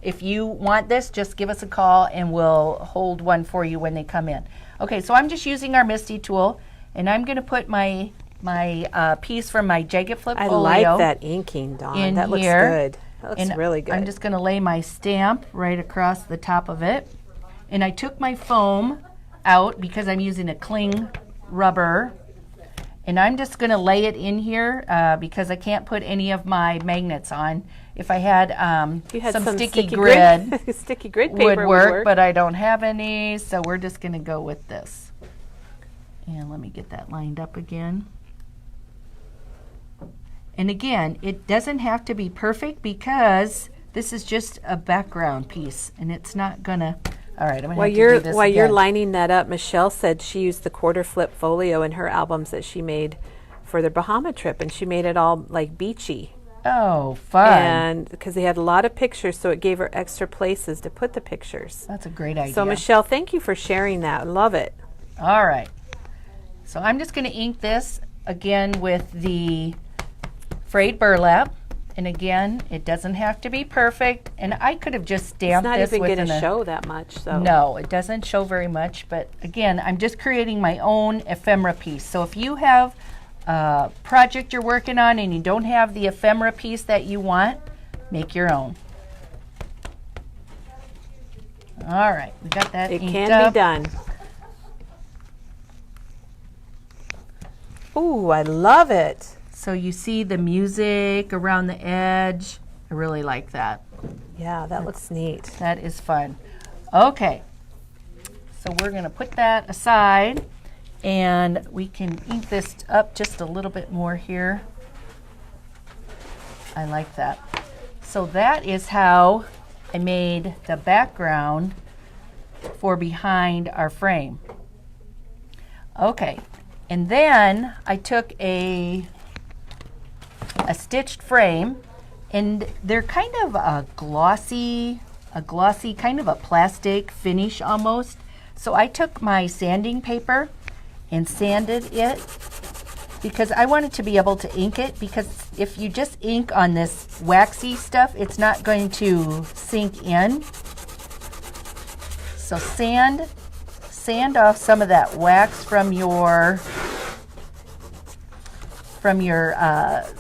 if you want this, just give us a call and we'll hold one for you when they come in. Okay, so I'm just using our MISTI tool, and I'm going to put my piece from my Jagged Flip I Folio like that inking, Dawn. in That looks here. good. That looks And really good. I'm just going to lay my stamp right across the top of it. And I took my foam out because I'm using a cling rubber. And I'm just going to lay it in here because I can't put any of my magnets on. If I had, You had some sticky grid sticky grid would paper work, but I don't have any, so we're just going to go with this. And let me get that lined up again. And again, it doesn't have to be perfect because this is just a background piece, and it's not gonna. All right, I'm gonna While have to do this while you're again. lining that up, Michelle said she used the quarter flip folio in her albums that she made for their Bahama trip, and she made it all like beachy. Oh, fun! And because they had a lot of pictures, so it gave her extra places to put the pictures. That's a great idea. So Michelle, thank you for sharing that. I love it. All right. So I'm just going to ink this again with the frayed burlap. And again, it doesn't have to be perfect. And I could have just It's stamped not this even with going to show that much. So No, it doesn't show very much. But again, I'm just creating my own ephemera piece. So if you have a project you're working on and you don't have the ephemera piece that you want, make your own. All right, we got that it inked can up. be done. Ooh, I love it. So you see the music around the edge. I really like that. Yeah, that looks neat. That is fun. Okay, so we're going to put that aside, and we can ink this up just a little bit more here. I like that. So that is how I made the background for behind our frame. Okay, and then I took a stitched frame, and they're kind of a glossy kind of a plastic finish almost. So I took my sanding paper and sanded it because I wanted to be able to ink it, because if you just ink on this waxy stuff, it's not going to sink in. So sand off some of that wax from your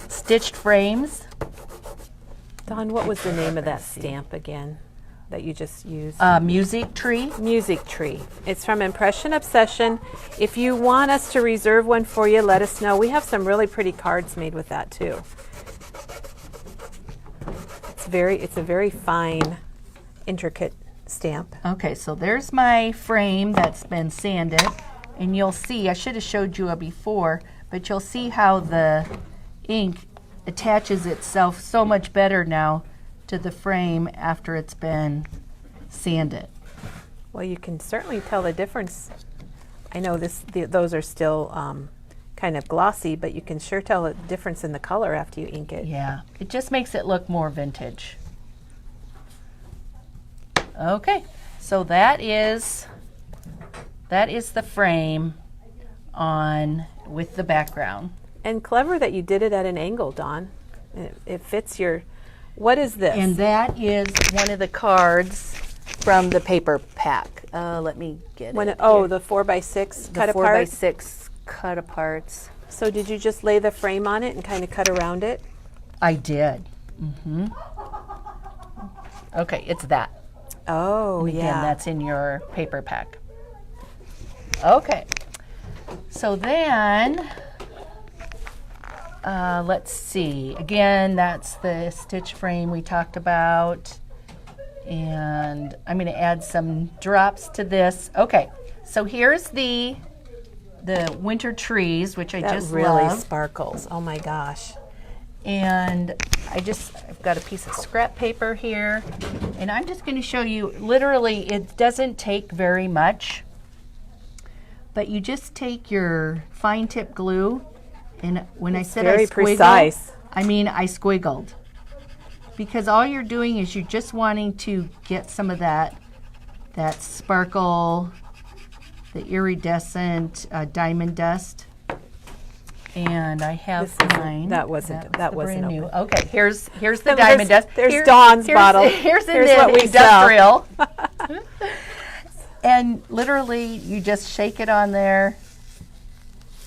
stitched frames. Dawn, what was the name of that stamp again that you just used? Music Tree. Music Tree. It's from Impression Obsession. If you want us to reserve one for you, let us know. We have some really pretty cards made with that too. It's a very fine, intricate stamp. stamp. Okay, so there's my frame that's been sanded, and you'll see, I should have showed you a before, but you'll see how the ink attaches itself so much better now to the frame after it's been sanded. Well, you can certainly tell the difference. I know those are still kind of glossy, but you can sure tell the difference in the color after you ink it. Yeah, it just makes it look more vintage. Okay, so that is the frame on with the background. And clever that you did it at an angle, Dawn. It fits your. What is this? And that is one of the cards from the paper pack. Let me get it. The 4x6 cut the apart. 4x6 cut aparts. So did you just lay the frame on it and kind of cut around it? I did. Okay, it's that. Oh, And again, yeah. that's in your paper pack. Okay. So then, let's see. Again, that's the stitch frame we talked about. And I'm going to add some drops to this. Okay, so here's the winter trees, which I That just really love. sparkles. Oh my gosh. And I've got a piece of scrap paper here, and I'm just going to show you, literally, it doesn't take very much, but you just take your fine tip glue, and when I said very I squiggled, precise. I mean I squiggled. Because all you're doing is you're just wanting to get some of that sparkle, the iridescent diamond dust. And I have mine. That wasn't That's the open. brand new. Okay, here's the diamond dust. There's Dawn's bottle. Here's what we industrial. And literally, you just shake it on there,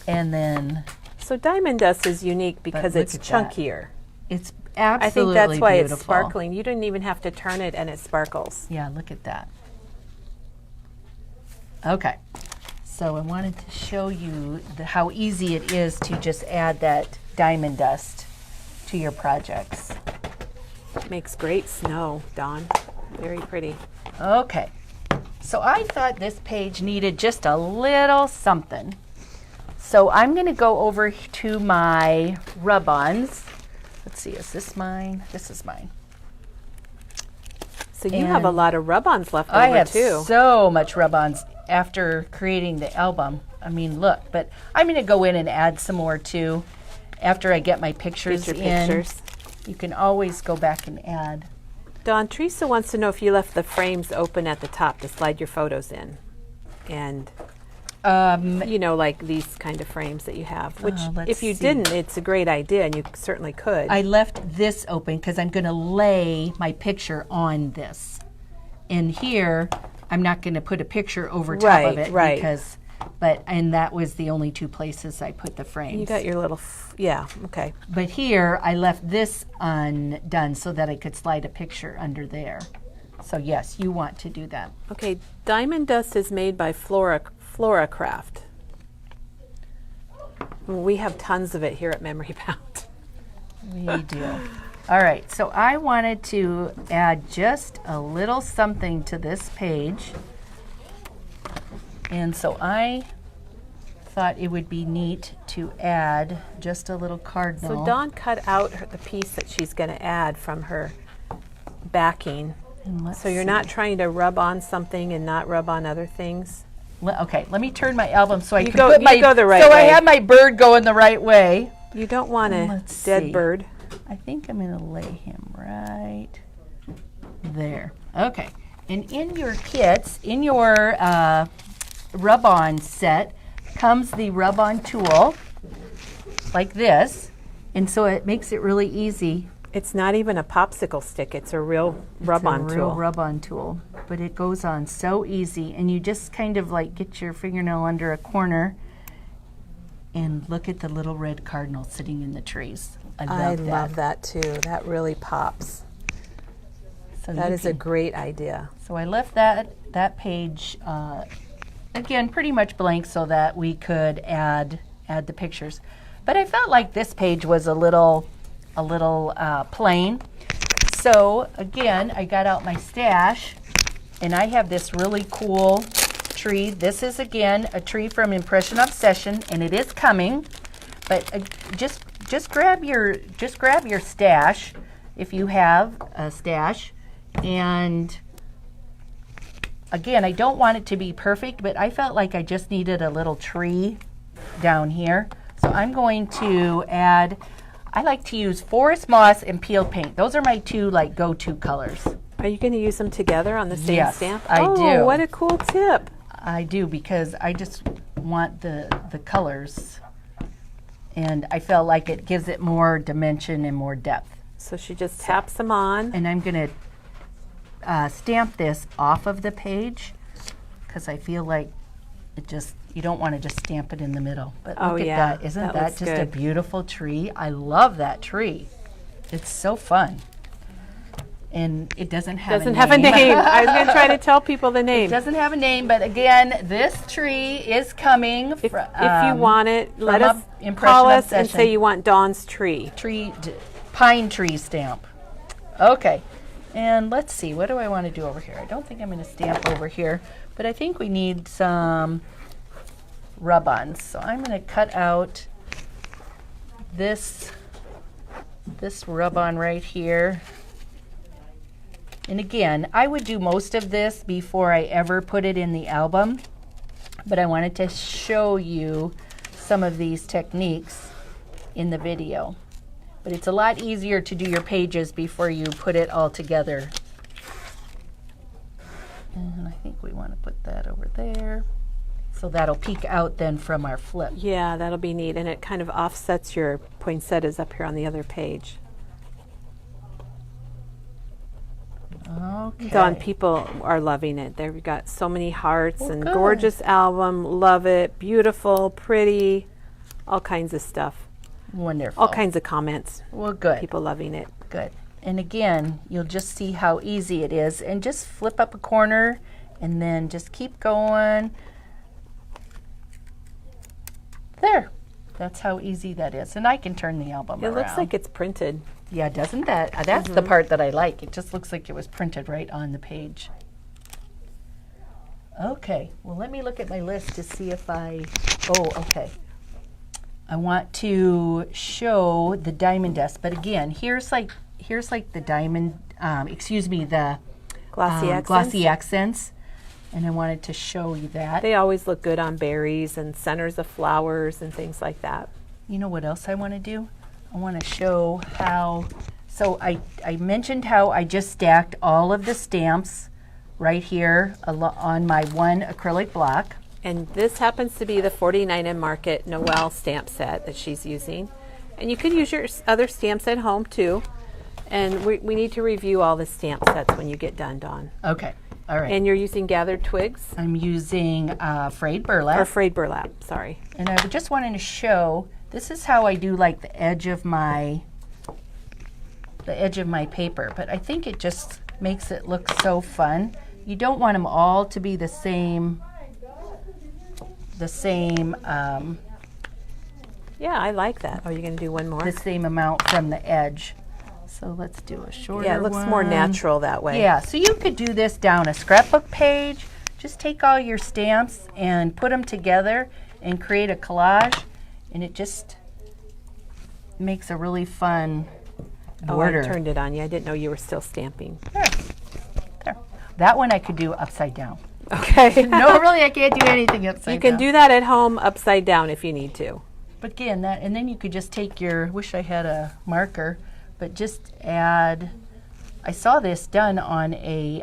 and then So diamond dust is unique because look it's at that. chunkier. it's I absolutely think that's why beautiful. it's sparkling. You didn't even have to turn it and it sparkles. Yeah, look at that. Okay, so I wanted to show you how easy it is to just add that diamond dust to your projects. Makes great snow, Dawn. Very pretty. Okay, so I thought this page needed just a little something. So I'm going to go over to my rub-ons. Let's see, is this mine? This is mine. So you have a And lot of rub-ons left I over have too. so much rub-ons after creating the album. I mean, look, but I'm going to go in and add some more too after I get my pictures Get your in. pictures. You can always go back and add. Dawn, Teresa wants to know if you left the frames open at the top to slide your photos in. And like these kind of frames that you have, which let's if you see. didn't, it's a great idea and you certainly could. I left this open because I'm going to lay my picture on this. And here, I'm not going to put a picture over top of it Right. because, and that was the only two places I put the frames. You got your little, okay. But here, I left this undone so that I could slide a picture under there. So yes, you want to do that. Okay, diamond dust is made by FloraCraft. We have tons of it here at Memory Pound. We do. All right, so I wanted to add just a little something to this page. And so I thought it would be neat to add just a little cardinal. So Dawn cut out the piece that she's going to add from her backing. And let's So you're see. not trying to rub on something and not rub on other things? Okay, let me turn my album so I can go- put you my go the right so way. I have my bird going the right way. You don't want a Let's dead see. bird. I think I'm going to lay him right there. Okay. And in your kits, in your rub-on set, comes the rub-on tool, like this. And so it makes it really easy. It's not even a popsicle stick. It's a real rub-on It's a real tool. rub-on tool. But it goes on so easy. And you just kind of like get your fingernail under a corner and look at the little red cardinal sitting in the trees. I love that. too. That really pops. So That you is a can- great idea. So I left that page again pretty much blank so that we could add the pictures. But I felt like this page was a little plain. So again, I got out my stash And I have this really cool tree. This is again a tree from Impression Obsession, and it is coming. But just grab your stash if you have a stash. And again, I don't want it to be perfect, but I felt like I just needed a little tree down here. So I'm going to add, I like to use forest moss and peel paint. Those are my two like go-to colors. Are you going to use them together on the same Yes, stamp? I oh, do. What a cool tip. I do, because I just want the colors, and I feel like it gives it more dimension and more depth. So she just taps them on. And I'm going to stamp this off of the page, because I feel like it just, you don't want to just stamp it in the middle. But Oh, look at yeah, that. Isn't that that looks just a good. beautiful tree? I love that tree. It's so fun. And it doesn't have Doesn't have a name. I was going to try to tell people the It name. doesn't have a name, but again, this tree is coming. If you want it, let from us Impression call us and Obsession. say you want Dawn's tree. Pine tree stamp. Okay, and let's see, what do I want to do over here? I don't think I'm going to stamp over here, but I think we need some rub-ons. So I'm going to cut out this rub-on right here. And again, I would do most of this before I ever put it in the album, but I wanted to show you some of these techniques in the video. But it's a lot easier to do your pages before you put it all together. And I think we want to put that over there. So that'll peek out then from our flip. Yeah, that'll be neat. And it kind of offsets your poinsettias up here on the other page. Okay. Dawn, people are loving it. They've got so many hearts Well, and good. gorgeous album. Love it. Beautiful, pretty, all kinds of stuff. Wonderful. All kinds of comments. Well, good. People loving it. Good. And again, you'll just see how easy it is. And just flip up a corner and then just keep going. There. That's how easy that is. And I can turn the album It around. looks like it's printed. Yeah, doesn't that? That's the part that I like. It just looks like it was printed right on the page. Okay, well, let me look at my list to see if okay. I want to show the diamond dust, but again, here's like the diamond, the Glossy accents. glossy accents, and I wanted to show you that. They always look good on berries and centers of flowers and things like that. You know what else I want to do? I want to show how, so I mentioned how I just stacked all of the stamps right here on my one acrylic block. And this happens to be the 49 and Market Noel stamp set that she's using. And you could use your other stamps at home too. And we need to review all the stamp sets when you get done, Dawn. Okay, all right. And you're using gathered twigs? I'm using frayed burlap. Or frayed burlap, sorry. And I just wanted to show, this is how I do like the edge of my paper, but I think it just makes it look so fun. You don't want them all to be the same, Yeah, I like that. Oh, you're going to do one more? the same amount from the edge. So let's do a shorter Yeah, it looks more one. natural that way. Yeah, so you could do this down a scrapbook page. Just take all your stamps and put them together and create a collage, and it just makes a really fun border. Oh, I turned it on you. I didn't know you were still stamping. There. That one I could do upside down. Okay. No, really, I can't do anything upside You can down. do that at home upside down if you need to. But again, and then you could just take wish I had a marker, but just add, I saw this done on a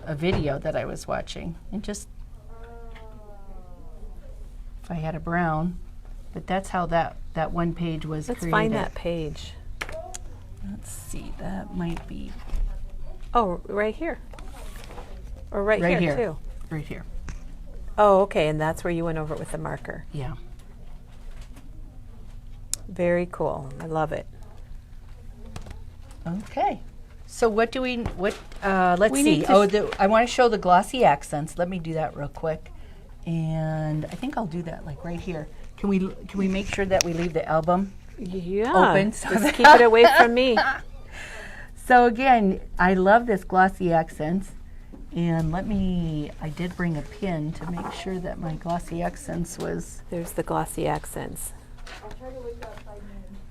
video that I was watching, and just, if I had a brown, but that's how that one page was Let's created. find that page. Let's see, that might be Oh, right here. Or right, right here. too. Right here. Oh, okay, and that's where you went over it with the marker. Yeah. Very cool. I love it. Okay. So let's We see. need to I want to show the glossy accents. Let me do that real quick. And I think I'll do that like right here. Can we make sure that we leave the album Yeah. open? So Just keep it away from me. So again, I love this glossy accents. And I did bring a pin to make sure that my glossy accents was, There's the glossy accents.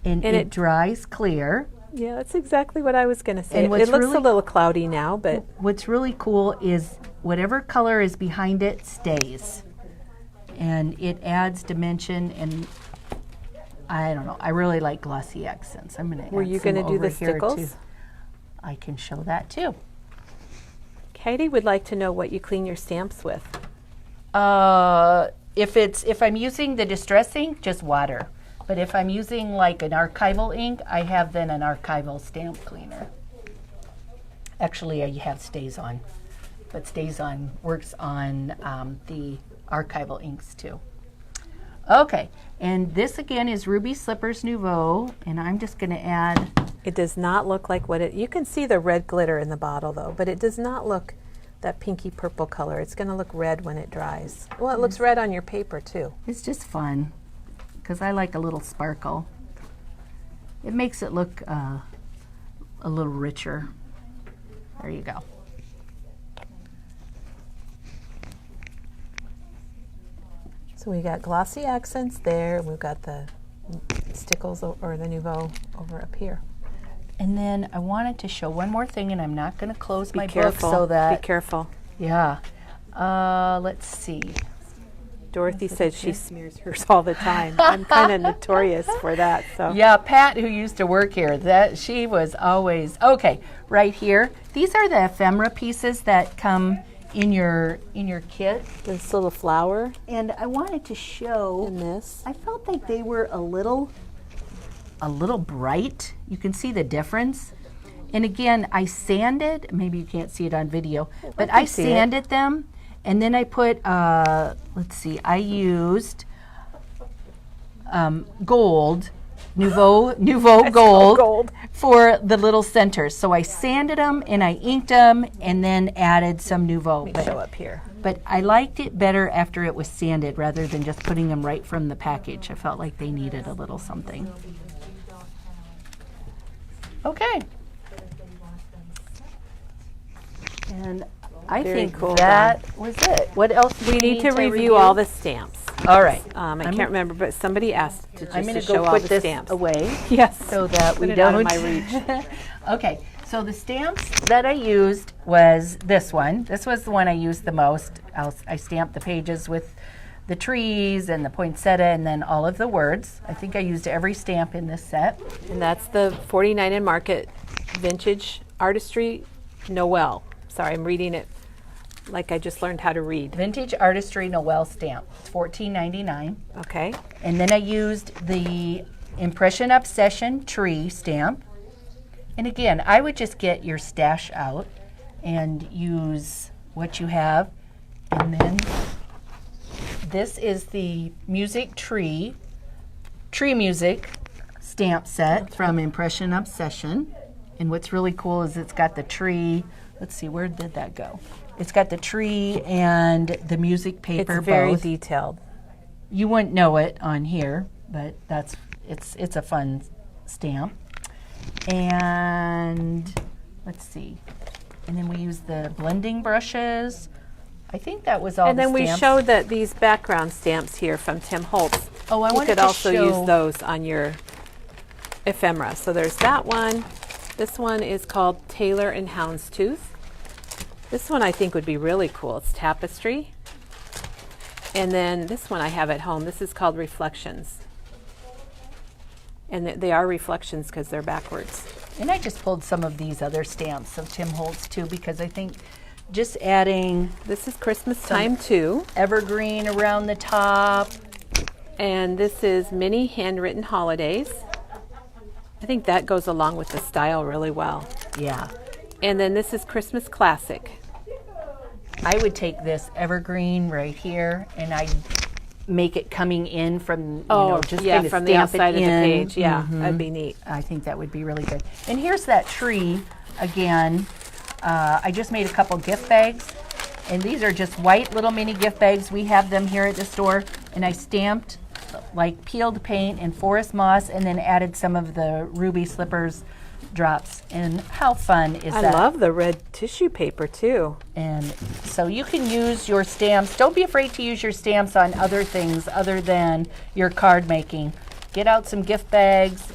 and And it it- dries clear. Yeah, that's exactly what I was going to say. And It what's looks really- a little cloudy now, but What's really cool is whatever color is behind it stays. And it adds dimension, and I don't know, I really like glossy accents. I'm going to were you going to do the stickles? I can show that too. Katie would like to know what you clean your stamps with. If I'm using the distress ink, just water. But if I'm using like an archival ink, I have then an archival stamp cleaner. Actually, I have Stays On, but Stays On works on the archival inks too. Okay, and this again is Ruby Slippers Nouveau, and I'm just going to add. It does not look like what it, you can see the red glitter in the bottle though, but it does not look that pinky purple color. It's going to look red when it dries. Well, it looks red on your paper too. It's just fun because I like a little sparkle. It makes it look a little richer. There you go. So we got glossy accents there. We've got the stickles or the Nouveau over up here. And then I wanted to show one more thing, and I'm not going to close Be my careful. book so that, Be careful. yeah. Let's see. Dorothy says she smears hers all the time. I'm kind of notorious for that. So Yeah, Pat, who used to work here, that she was always, okay, right here. These are the ephemera pieces that come in your kit. this little flower And I wanted to show, in this. I felt like they were a little bright. You can see the difference. And again, I sanded, maybe you can't see it on video, but I can see it. sanded them, and then I put, let's see, I used gold, Nouveau gold, gold. for the little centers. So I sanded them and I inked them and then added some Nouveau. Let me show up here. But I liked it better after it was sanded rather than just putting them right from the package. I felt like they needed a little something. Okay. And I Very think cool, that was it. What else do We need to review all the stamps. All right. I I'm- can't remember, but somebody asked to just I'm going to to show go all put the this stamps. away Yes. so that Put we it don't. out of my reach. Okay. So the stamps that I used was this one. This was the one I used the most. I stamped the pages with the trees and the poinsettia and then all of the words. I think I used every stamp in this set. And that's the 49 and Market Vintage Artistry Noel. Sorry, I'm reading it like I just learned how to read. Vintage Artistry Noel stamp. It's $14.99. Okay. And then I used the Impression Obsession tree stamp. And again, I would just get your stash out and use what you have. And then this is the music tree music stamp set from Impression Obsession. And what's really cool is it's got the tree. Let's see, where did that go? It's got the tree and the music paper It's very both. detailed. You wouldn't know it on here, but it's a fun stamp. And let's see. And then we use the blending brushes. I think that was all And the then we stamps. showed that these background stamps here from Tim Holtz. Oh, I you wanted could to also show- use those on your ephemera. So there's that one. This one is called Taylor and Houndstooth. This one I think would be really cool. It's tapestry. And then this one I have at home. This is called Reflections. And they are reflections because they're backwards. And I just pulled some of these other stamps of Tim Holtz too, because I think just adding This is Christmas time too. evergreen around the top. And this is Mini Handwritten Holidays. I think that goes along with the style really well. Yeah. And then this is Christmas Classic. I would take this evergreen right here and I'd make it coming in from, just yeah, kind of from the stamp it outside of the in. page. Yeah, that'd be neat. I think that would be really good. And here's that tree again. I just made a couple gift bags, and these are just white little mini gift bags. We have them here at the store, and I stamped like peeled paint and forest moss, and then added some of the Ruby Slippers drops. And how fun is I that? love the red tissue paper too. And so you can use your stamps. Don't be afraid to use your stamps on other things other than your card making. Get out some gift bags.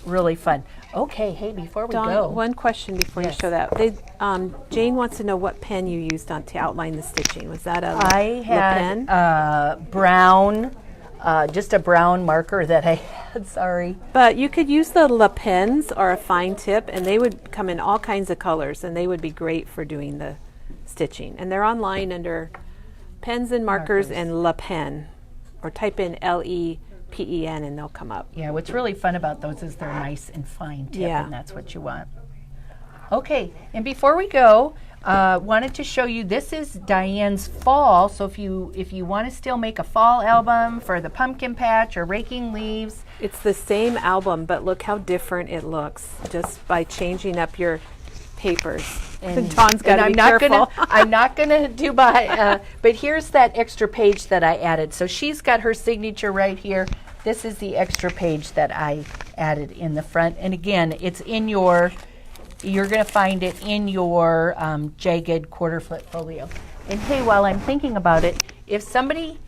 Really fun. Okay, hey, before we Dawn, go. one question before Yes. you show that. Jane wants to know what pen you used to outline the stitching. Was that a I pen? had brown, just a brown marker that I had, sorry. But you could use the La Pens or a fine tip, and they would come in all kinds of colors, and they would be great for doing the stitching. And they're online under Pens and Markers and La Pen, or type in LEPEN and they'll come up. Yeah, what's really fun about those is they're nice and fine tip, Yeah. and that's what you want. Okay, and before we go, wanted to show you, this is Diane's fall, so if you want to still make a fall album for the pumpkin patch or raking leaves. It's the same album, but look how different it looks just by changing up your papers. And Dawn's got to be careful. I'm not gonna do by, but here's that extra page that I added. So she's got her signature right here. This is the extra page that I added in the front. And again, it's in your, you're gonna find it in your jagged quarter flip folio. And hey, while I'm thinking about it, if somebody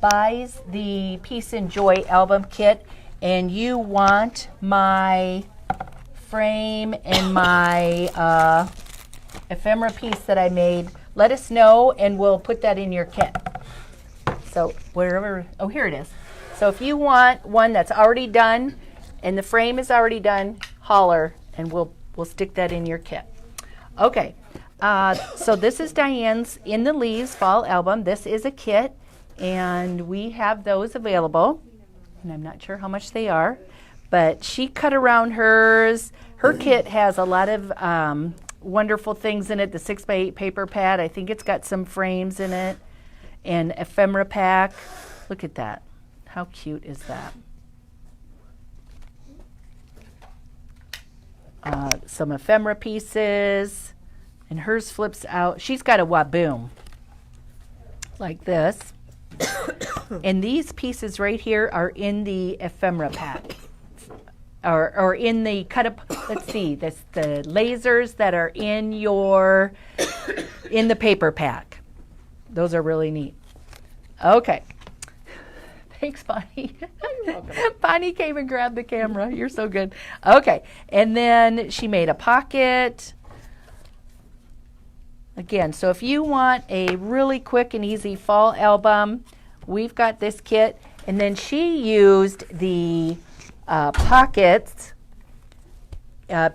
buys the Peace and Joy album kit and you want my frame and my ephemera piece that I made, let us know and we'll put that in your kit. So wherever, oh, here it is. So if you want one that's already done and the frame is already done, holler and we'll stick that in your kit. Okay, so this is Diane's In the Leaves fall album. This is a kit and we have those available, and I'm not sure how much they are, but she cut around hers. Her kit has a lot of wonderful things in it. The 6x8 paper pad, I think it's got some frames in it, and ephemera pack. Look at that. How cute is that? Some ephemera pieces, and hers flips out. She's got a waboom like this. And these pieces right here are in the ephemera pack. Or in the cut up, let's see, the lasers that are in the paper pack. Those are really neat. Okay. Thanks, Bonnie. You're welcome. Bonnie came and grabbed the camera. You're so good. Okay. And then she made a pocket. Again, so if you want a really quick and easy fall album, we've got this kit. And then she used the pockets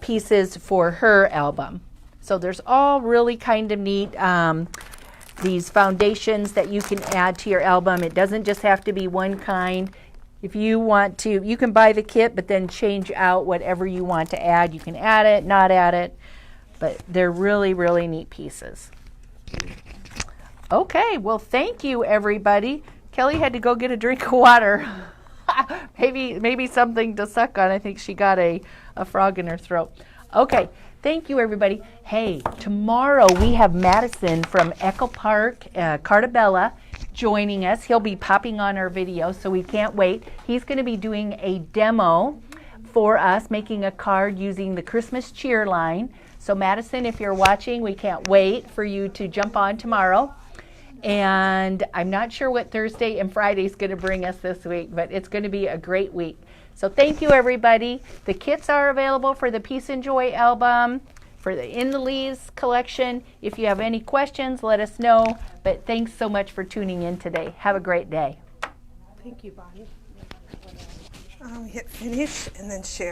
pieces for her album. So there's all really kind of neat these foundations that you can add to your album. It doesn't just have to be one kind. If you want to, you can buy the kit but then change out whatever you want to add. You can add it, not add it, but they're really, really neat pieces. Okay, well, thank you, everybody. Kelly had to go get a drink of water. maybe something to suck on. I think she got a frog in her throat. Okay, thank you, everybody. Hey, tomorrow we have Madison from Echo Park, Cartabella, joining us. He'll be popping on our video, so we can't wait. He's going to be doing a demo for us, making a card using the Christmas cheer line. So Madison, if you're watching, we can't wait for you to jump on tomorrow. And I'm not sure what Thursday and Friday is going to bring us this week, but it's going to be a great week. So thank you, everybody. The kits are available for the Peace and Joy album, for the In the Leaves collection. If you have any questions, let us know. But thanks so much for tuning in today. Have a great day. Thank you, Bonnie. Hit finish and then share.